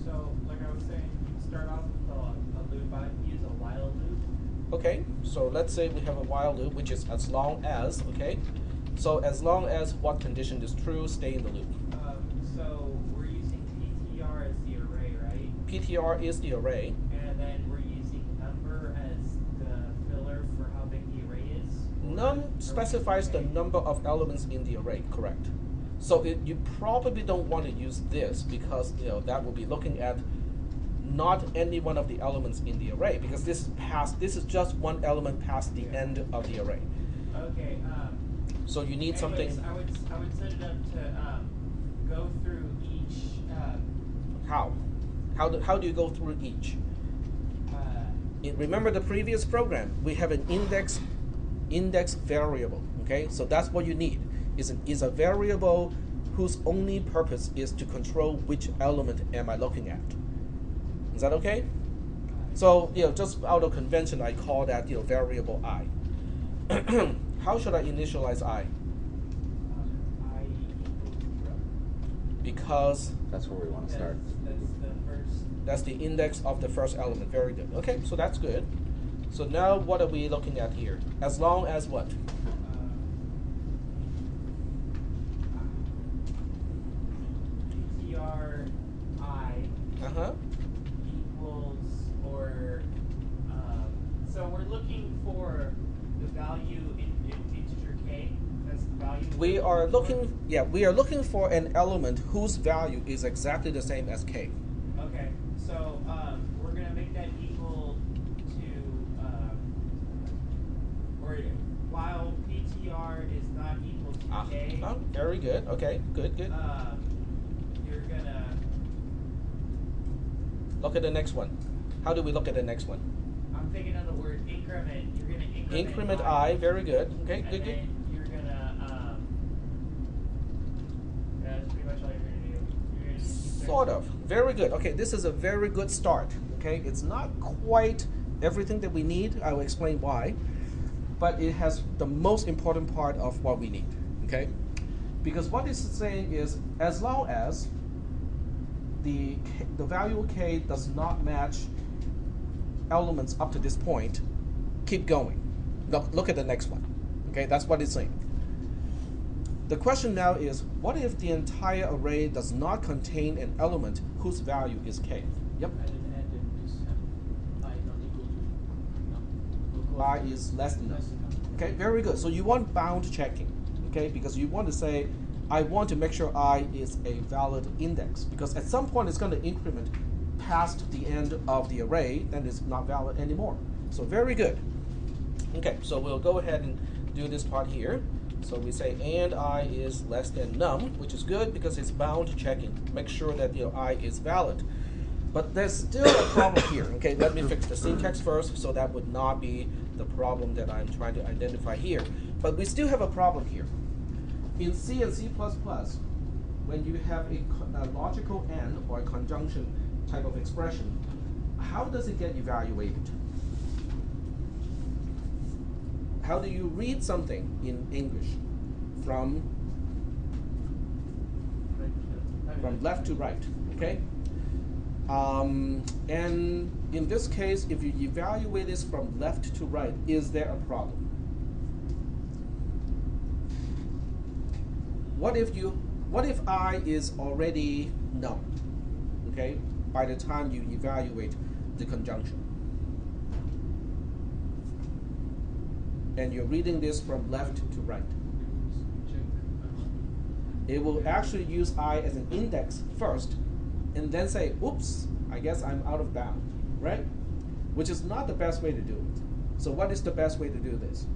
So, like I was saying, you start off with a loop. I use a while loop. Okay, so let's say we have a while loop, which is as long as, okay? So as long as what condition is true, stay in the loop. So we're using PTR as the array, right? PTR is the array. And then we're using number as the filler for how big the array is? Num specifies the number of elements in the array, correct. So you probably don't want to use this because that will be looking at not any one of the elements in the array, because this is just one element past the end of the array. Okay. So you need something. I would set it up to go through each. How? How do you go through each? Remember the previous program? We have an index variable. Okay, so that's what you need. Is a variable whose only purpose is to control which element am I looking at. Is that okay? So just out of convention, I call that variable I. How should I initialize I? I equals 0. Because That's where we want to start. That's the first. that's the index of the first element. Very good. Okay, so that's good. So now what are we looking at here? As long as what? PTR I equals so we're looking for the value in integer k. That's the value. We are looking for an element whose value is exactly the same as k. Okay, so we're gonna make that equal to or while PTR is not equal to k. Very good. Okay, good. You're gonna Look at the next one. How do we look at the next one? I'm thinking of the word increment. You're gonna Increment I. Very good. Okay, and good. then you're gonna that's pretty much all you're gonna do. You're gonna just keep Sort of. Very good. Okay, this is a very good start. Okay, it's not quite everything that we need. I will explain why. But it has the most important part of what we need. Okay? Because what it's saying is as long as the value k does not match elements up to this point, keep going. Look at the next one. Okay, that's what it's saying. The question now is, what if the entire array does not contain an element whose value is k? Yep. I is less than none. Okay, very good. So you want bound checking, okay, because you want to say, I want to make sure I is a valid index, because at some point it's going to increment past the end of the array, then it's not valid anymore. So very good. Okay, so we'll go ahead and do this part here. So we say and I is less than num, which is good because it's bound checking. Make sure that I is valid. But there's still a problem here. Okay, let me fix the syntax first, so that would not be the problem that I'm trying to identify here. But we still have a problem here. In C and C++, when you have a logical AND or a conjunction type of expression, how does it get evaluated? How do you read something in English from left to right? Okay. And in this case, if you evaluate this from left to right, is there a problem? What if I is already known, okay, by the time you evaluate the conjunction? And you're reading this from left to right. It will actually use I as an index first, and then say, oops, I guess I'm out of bound, right? Which is not the best way to do it. So what is the best way to do this?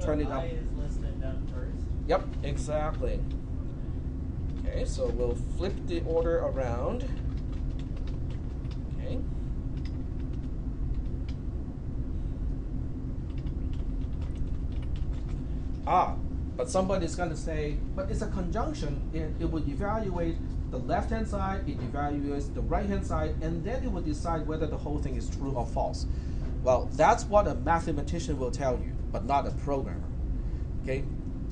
Turn it up. I is less than none first. Yep, exactly. Okay, so we'll flip the order around. Okay. But somebody's going to say, but it's a conjunction. It will evaluate the left-hand side, it evaluates the right-hand side, and then it will decide whether the whole thing is true or false. Well, that's what a mathematician will tell you, but not a programmer. Okay?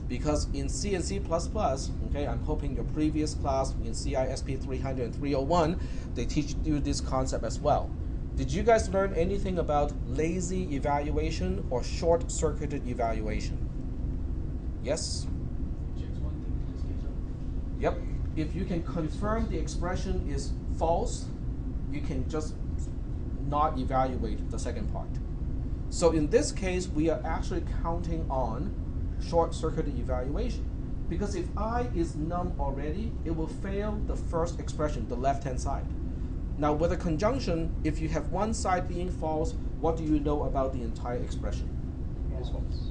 Because in C and C++, okay, I'm hoping your previous class in CISP 300 and 301, they teach you this concept as well. Did you guys learn anything about lazy evaluation or short-circuited evaluation? Yes? Yep. If you can confirm the expression is false, you can just not evaluate the second part. So in this case, we are actually counting on short-circuited evaluation. Because if I is none already, it will fail the first expression, the left-hand side. Now with a conjunction, if you have one side being false, what do you know about the entire expression?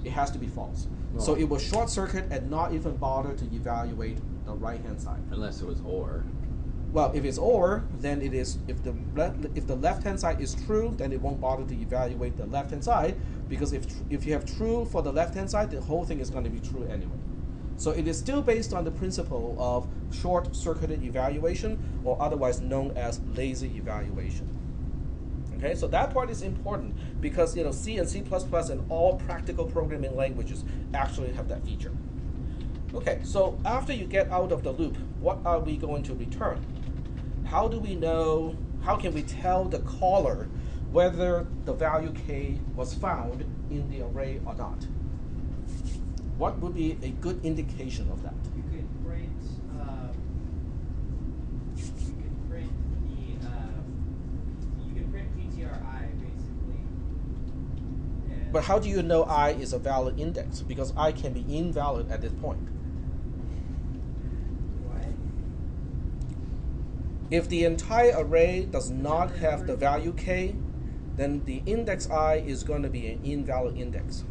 It has to be false. So it will short circuit and not even bother to evaluate the right hand side. Unless it was or. Well, if it's or, then it is, if the left hand side is true, then it won't bother to evaluate the left hand side, because if you have true for the left hand side, the whole thing is going to be true anyway. So it is still based on the principle of short circuited evaluation, or otherwise known as lazy evaluation. Okay, so that part is important because C and C++ and all practical programming languages actually have that feature. Okay, so after you get out of the loop, what are we going to return? How do we know, how can we tell the caller whether the value k was found in the array or not? What would be a good indication of that? You could print PTRI basically. But how do you know I is a valid index? Because I can be invalid at this point. What? If the entire array does not have the value k, then the index I is going to be an invalid index.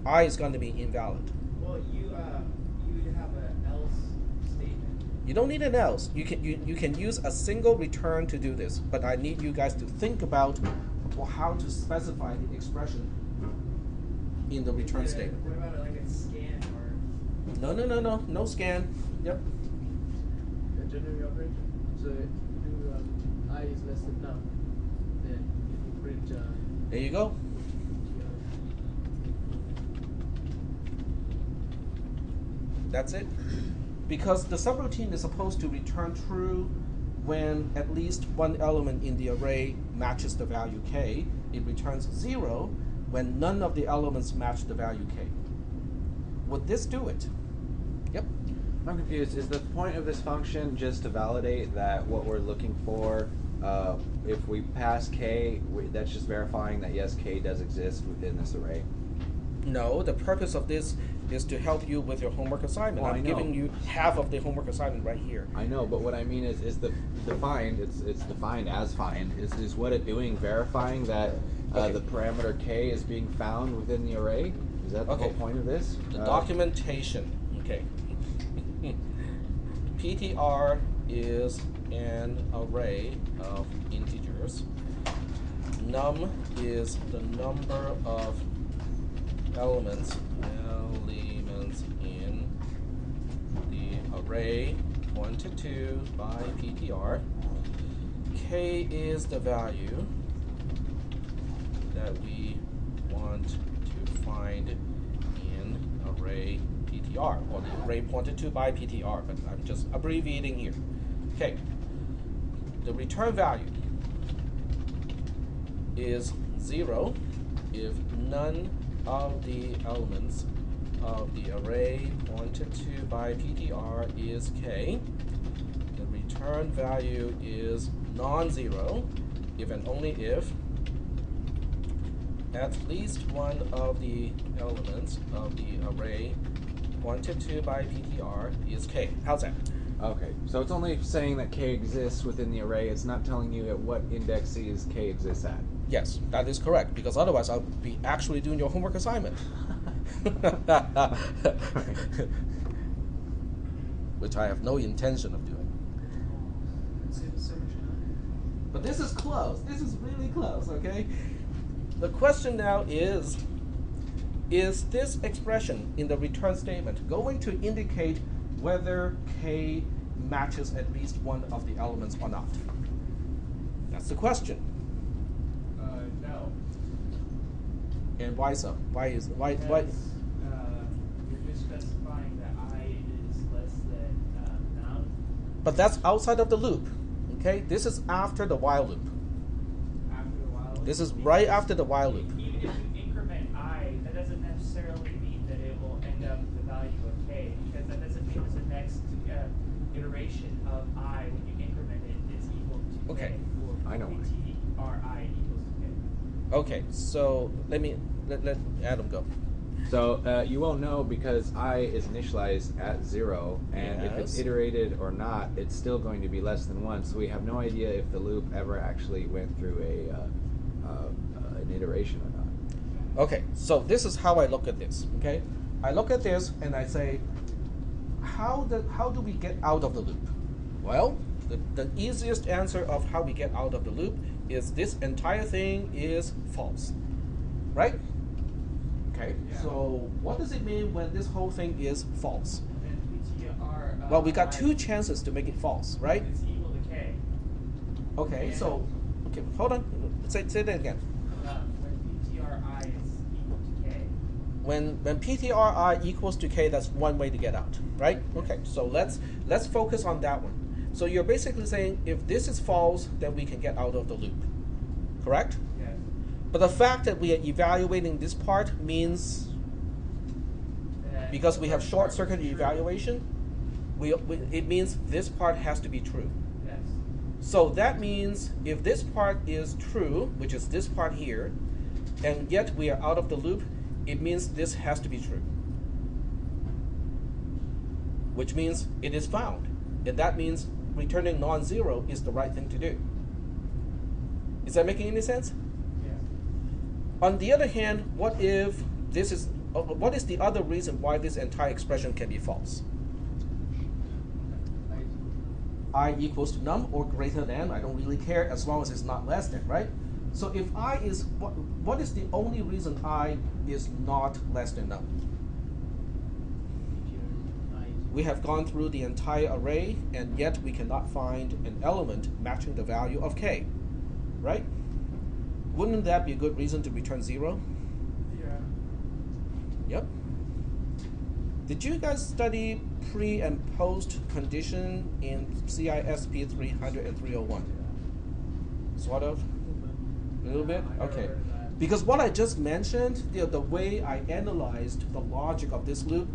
I is going to be invalid. Well, you would have an else statement. You don't need an else. You can use a single return to do this, but I need you guys to think about how to specify the expression in the return statement. What about like a scan or? No scan. Yep. A general operator. So if you do I is less than none, then you print. There you go. That's it. Because the subroutine is supposed to return true when at least one element in the array matches the value k. It returns 0 when none of the elements match the value k. Would this do it? Yep. I'm confused. Is the point of this function just to validate that what we're looking for, if we pass k, that's just verifying that yes, k does exist within this array? No, the purpose of this is to help you with your homework assignment. Well, I'm giving you half of the homework assignment right here. I know, but what I mean is the defined. It's defined as find. Is what it doing verifying that Okay. the parameter k is being found within the array? Is that the Okay. whole point of this? The documentation. Okay. PTR is an array of integers. Num is the number of elements in the array pointed to by PTR. K is the value that we want to find in array PTR, or the array pointed to by PTR, but I'm just abbreviating here. Okay, the return value is 0 if none of the elements of the array pointed to by PTR is K. The return value is non-zero if and only if at least one of the elements of the array pointed to by PTR is K. How's that? Okay, so it's only saying that K exists within the array. It's not telling you at what indices K exists at. Yes, that is correct, because otherwise I would be actually doing your homework assignment. Which I have no intention of doing. Saves so much time. But this is close. This is really close, okay? The question now is this expression in the return statement going to indicate whether K matches at least one of the elements or not? That's the question. No. And why so? Why? You're just specifying that I is less than none. But that's outside of the loop. Okay? This is after the while loop. After the while loop. This is right after the while loop. Even if you increment I, that doesn't necessarily mean that it will end up with the value of K, because that doesn't mean that the next iteration of I, when you increment it, is equal to Okay. K. I know why. PTRI equals to K. Okay, so let Adam go. So you won't know because I is initialized at 0, and if it's Yes. iterated or not, it's still going to be less than 1. So we have no idea if the loop ever actually went through an iteration or not. Okay, so this is how I look at this. Okay, I look at this and I say, how do we get out of the loop? Well, the easiest answer of how we get out of the loop is this entire thing is false, right? Okay, Yeah. so what does it mean when this whole thing is false? And PTR. Well, we got I two chances to make it false, right? Is equal to K. Okay, Yeah. so okay, hold on. Say that again. When PTRI is equal to K. When PTRI equals to K, that's one way to get out, right? Okay, so let's focus on that one. So you're basically saying if this is false, then we can get out of the loop, correct? Yes. But the fact that we are evaluating this part means, because we have short circuit evaluation, it means this part has to be true. Yes. So that means if this part is true, which is this part here, and yet we are out of the loop, it means this has to be true. Which means it is found. And that means returning non-zero is the right thing to do. Is that making any sense? Yes. On the other hand, what is the other reason why this entire expression can be false? I equals to num or greater than, I don't really care as long as it's not less than, right? So if I is, what is the only reason I is not less than num? We have gone through the entire array and yet we cannot find an element matching the value of K, right? Wouldn't that be a good reason to return 0? Yeah. Yep. Did you guys study pre and post condition in CISP 300 and 301? Sort of? A little bit? I never Okay. heard of that. Because what I just mentioned, the way I analyzed the logic of this loop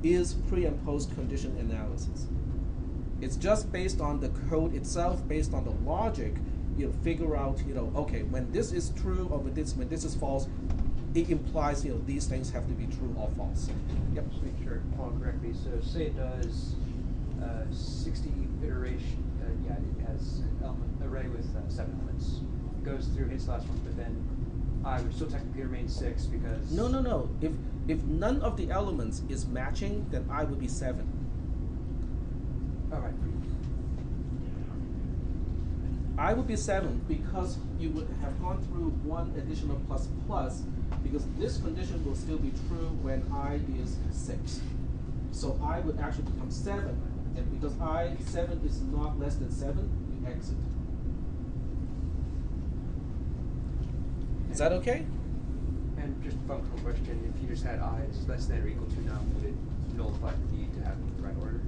is pre and post condition analysis. It's just based on the code itself, based on the logic, figure out, okay, when this is true or when this is false, it implies, these things have to be true or false. Yep. Just make sure I follow correctly. So say it does 60 iteration. It has an array with 7 elements. It goes through hits the last one, but then I would still technically remain 6 because. No. If none of the elements is matching, then I would be 7. All right. I would be 7 because you would have gone through one additional plus plus, because this condition will still be true when I is 6. So I would actually become 7, and because 7 is not less than 7, you exit. Is that okay? And just a functional question, if you just had I is less than or equal to num, would it nullify the need to have them in the right order?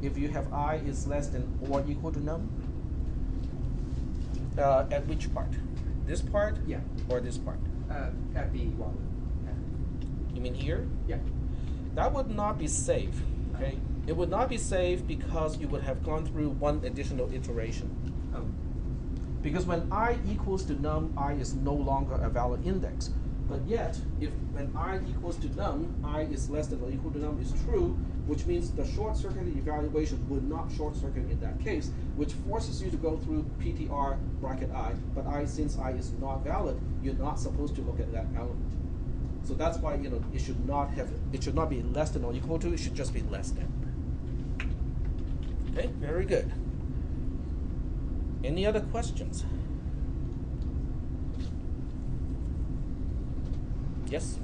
If you have I is less than or equal to num? At which part? This part? Yeah. Or this part? At the while. You mean here? Yeah. That would not be safe, okay? It would not be safe because you would have gone through one additional iteration. Oh. Because when I equals to num, I is no longer a valid index. But yet, if when I equals to num, I is less than or equal to num is true, which means the short circuit evaluation would not short circuit in that case, which forces you to go through PTR bracket I, but since I is not valid, you're not supposed to look at that element. So that's why it should not be less than or equal to, it should just be less than. Okay, very good. Any other questions? Yes?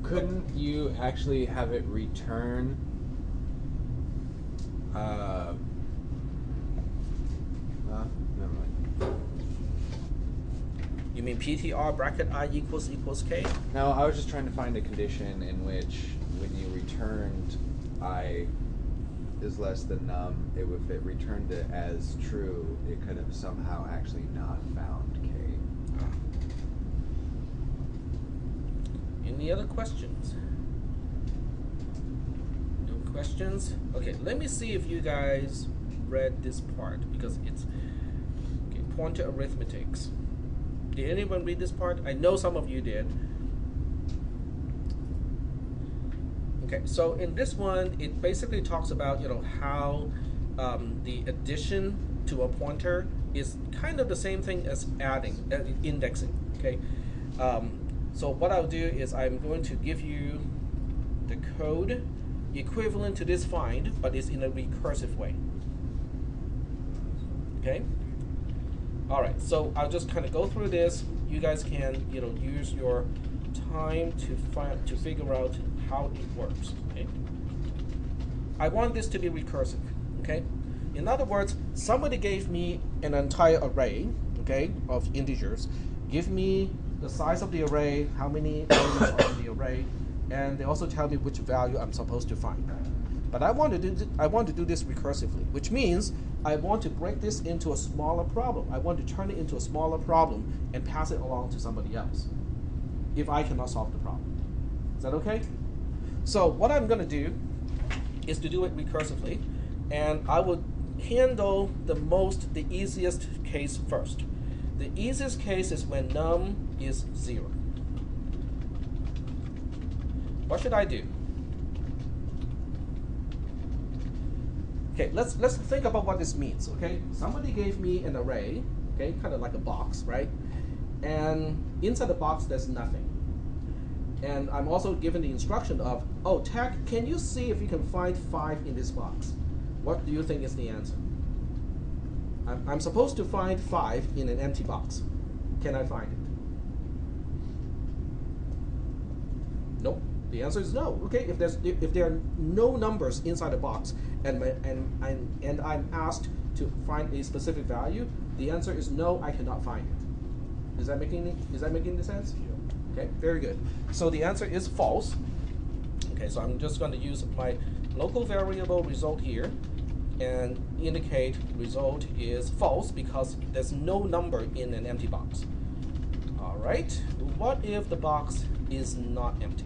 Couldn't you actually have it return never mind. You mean PTR bracket I equals K? No, I was just trying to find a condition in which when you returned I is less than num, if it returned it as true, it could have somehow actually not found K. Any other questions? No questions? Okay, let me see if you guys read this part, because it's pointer arithmetics. Did anyone read this part? I know some of you did. Okay, so in this one, it basically talks about how the addition to a pointer is kind of the same thing as adding, indexing. Okay, so what I'll do is I'm going to give you the code equivalent to this find, but it's in a recursive way. Okay. All right, so I'll just kind of go through this. You guys can, use your time to figure out how it works. Okay. I want this to be recursive. Okay. In other words, somebody gave me an entire array, okay, of integers. Give me the size of the array, how many elements are in the array, and they also tell me which value I'm supposed to find. But I want to do this recursively, which means I want to break this into a smaller problem. I want to turn it into a smaller problem and pass it along to somebody else if I cannot solve the problem. Is that okay? So what I'm going to do is to do it recursively, and I will handle the easiest case first. The easiest case is when num is 0. What should I do? Okay, let's think about what this means. Okay, somebody gave me an array, okay, kind of like a box, right? And inside the box there's nothing. And I'm also given the instruction of, oh, Tech, can you see if you can find 5 in this box? What do you think is the answer? I'm supposed to find 5 in an empty box. Can I find it? Nope. The answer is no. Okay, if there are no numbers inside the box and I'm asked to find a specific value, the answer is no, I cannot find it. Is that making sense? Yeah. Okay, very good. So the answer is false. Okay, so I'm just going to use my local variable result here and indicate result is false because there's no number in an empty box. All right, what if the box is not empty?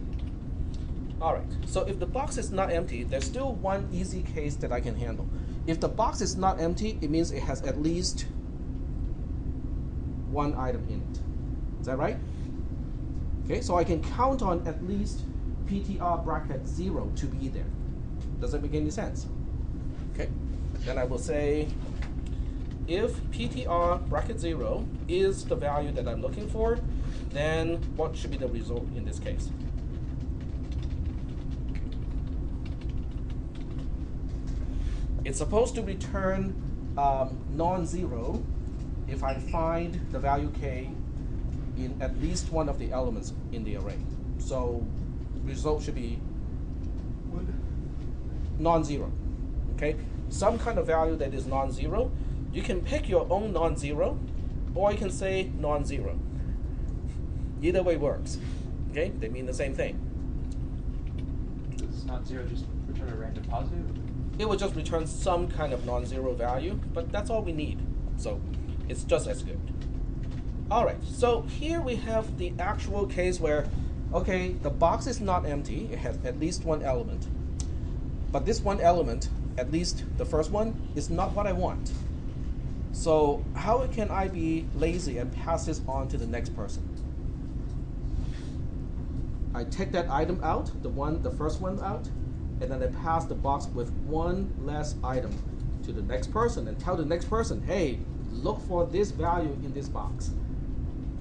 All right, so if the box is not empty, there's still one easy case that I can handle. If the box is not empty, it means it has at least one item in it. Is that right? Okay, so I can count on at least PTR bracket 0 to be there. Does that make any sense? Okay, then I will say if PTR bracket 0 is the value that I'm looking for, then what should be the result in this case? It's supposed to return non-zero if I find the value k in at least one of the elements in the array. So result should be non-zero. Okay, some kind of value that is non-zero. You can pick your own non-zero, or you can say non-zero. Either way works. Okay, they mean the same thing. It's not zero, just return a random positive? It will just return some kind of non-zero value, but that's all we need. So it's just as good. All right, so here we have the actual case where, okay, the box is not empty. It has at least one element. But this one element, at least the first one, is not what I want. So how can I be lazy and pass this on to the next person? I take that item out, the first one out, and then I pass the box with one less item to the next person and tell the next person, hey, look for this value in this box.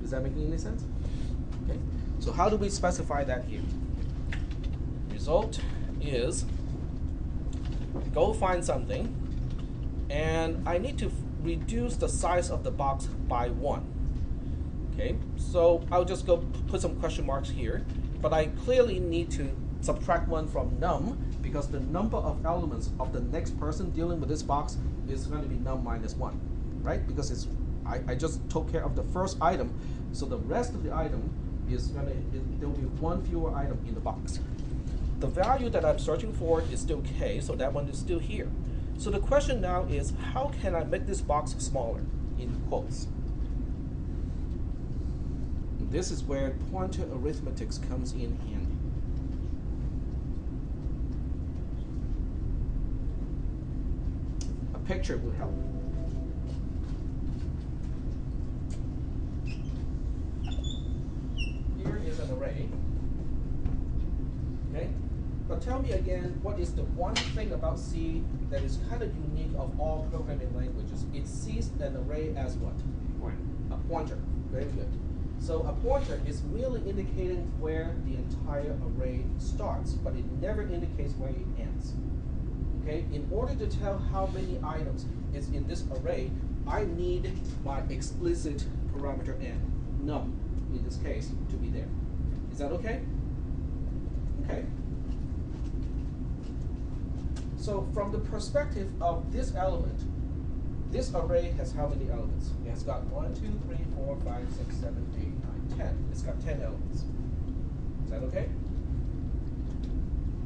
Is that making any sense? Okay. So how do we specify that here? Result is go find something, and I need to reduce the size of the box by 1. Okay, so I'll just go put some question marks here, but I clearly need to subtract 1 from num, because the number of elements of the next person dealing with this box is going to be num minus 1, right? Because I just took care of the first item, so the rest of the item is there will be 1 fewer item in the box. The value that I'm searching for is still k, so that one is still here. So the question now is, how can I make this box smaller, in quotes? This is where pointer arithmetic comes in handy. A picture would help. Here is an array. Okay? But tell me again, what is the one thing about C that is kind of unique of all programming languages? It sees an array as what? A pointer. Very good. So a pointer is merely indicating where the entire array starts, but it never indicates where it ends. Okay? In order to tell how many items is in this array, I need my explicit parameter n, num, in this case, to be there. Is that okay? Okay. So from the perspective of this element, this array has how many elements? It has got 1, 2, 3, 4, 5, 6, 7, 8, 9, 10. It's got 10 elements. Is that okay?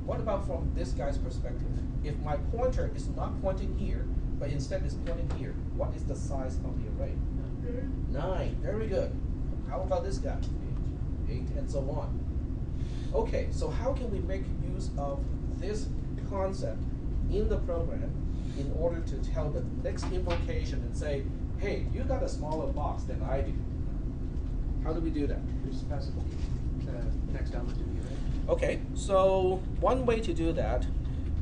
What about from this guy's perspective? If my pointer is not pointing here, but instead is pointing here, what is the size of the array? 9. Very good. How about this guy? 8, and so on. Okay, so how can we make use of this concept in the program in order to tell the next invocation and say, hey, you got a smaller box than I do? How do we do that? Just pass the next element to the array. Okay, so one way to do that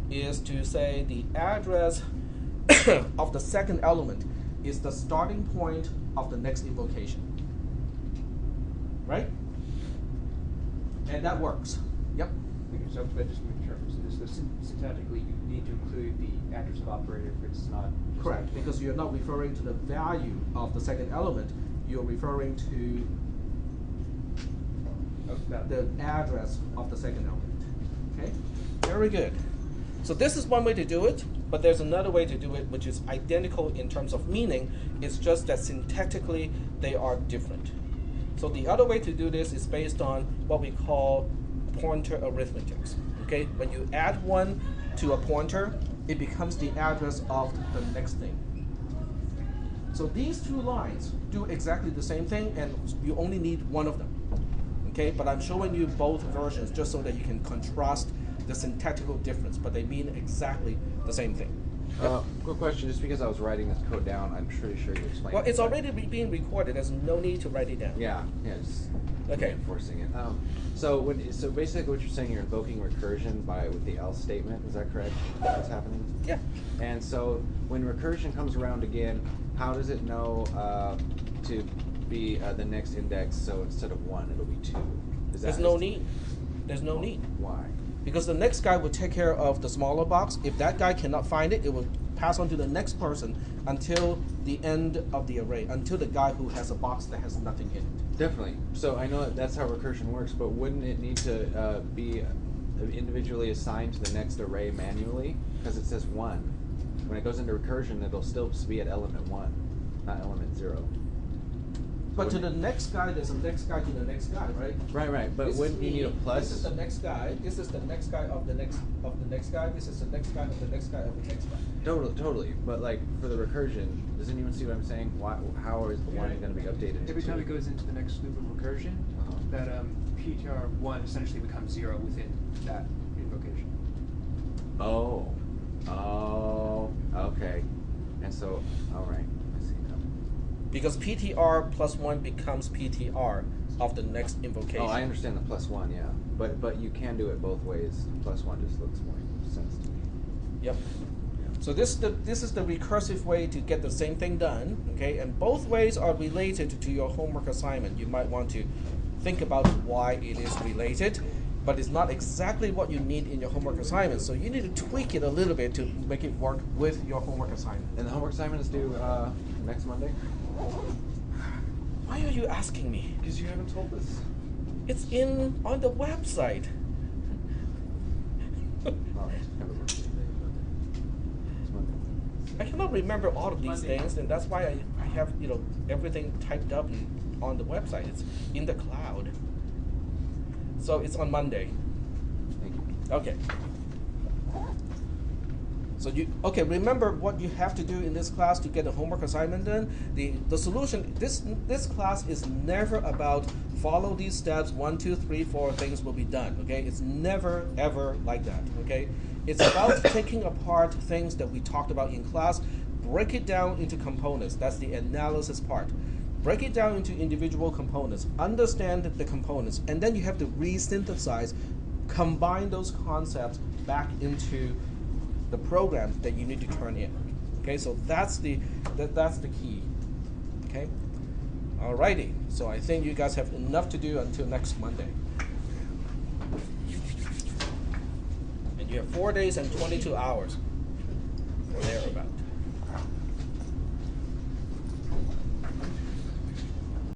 is to say the address of the second element is the starting point of the next invocation. Right? And that works. Yep. Okay, so but just to make sure, so syntactically you need to include the address of operator if it's not just Correct, like because you're not referring to the value of the second element, you're referring to the address of the second element. Okay? Very good. So this is one way to do it, but there's another way to do it which is identical in terms of meaning. It's just that syntactically they are different. So the other way to do this is based on what we call pointer arithmetic. Okay? When you add 1 to a pointer, it becomes the address of the next thing. So these two lines do exactly the same thing, and you only need one of them. Okay, but I'm showing you both versions just so that you can contrast the syntactical difference, but they mean exactly the same thing. Yep. Quick question, just because I was writing this code down, I'm pretty sure you explained Well, it. it's already being recorded. There's no need to write it down. Yeah, just Okay. reinforcing it. So basically what you're saying, you're invoking recursion with the else statement, is that correct? What's happening? Yeah. And so when recursion comes around again, how does it know to be the next index, so instead of 1, it'll be 2? There's no need. There's no need. Why? because the next guy will take care of the smaller box. If that guy cannot find it, it will pass on to the next person until the end of the array, until the guy who has a box that has nothing in it. Definitely. So I know that's how recursion works, but wouldn't it need to be individually assigned to the next array manually? Because it says 1. When it goes into recursion, it'll still be at element 1, not element 0. But to the next guy, there's a next guy to the next guy, right? Right. But wouldn't you need a plus? This is the next guy. This is the next guy of the next guy. This is the next guy of the next guy of the next guy. Totally. But like for the recursion, does anyone see what I'm saying? How is the one going to be updated? Every to time 2? it goes into the next loop of recursion, that PTR1 essentially becomes 0 within that invocation. Oh, okay. And so, all right, I see now. Because PTR plus 1 becomes PTR of the next invocation. Oh, I understand the plus 1, yeah. But you can do it both ways. Plus 1 just looks more sense to me. Yep. So this is the recursive way to get the same thing done, okay? And both ways are related to your homework assignment. You might want to think about why it is related, but it's not exactly what you need in your homework assignment. So you need to tweak it a little bit to make it work with your homework assignment. And the homework assignment is due next Monday? Why are you asking me? Because you haven't told us. It's on the website. All right, have a look. It's Monday. I cannot remember all of these Monday. things, and that's why I have everything typed up on the website. It's in the cloud. So it's on Monday. Thank you. Okay. So remember what you have to do in this class to get the homework assignment done. The solution, this class is never about follow these steps, 1, 2, 3, 4, things will be done. Okay, it's never ever like that. Okay, it's about taking apart things that we talked about in class, break it down into components. That's the analysis part. Break it down into individual components, understand the components, and then you have to re-synthesize, combine those concepts back into the programs that you need to turn in. Okay, so that's the key. Okay, alrighty. So I think you guys have enough to do until next Monday. And you have 4 days and 22 hours or thereabout.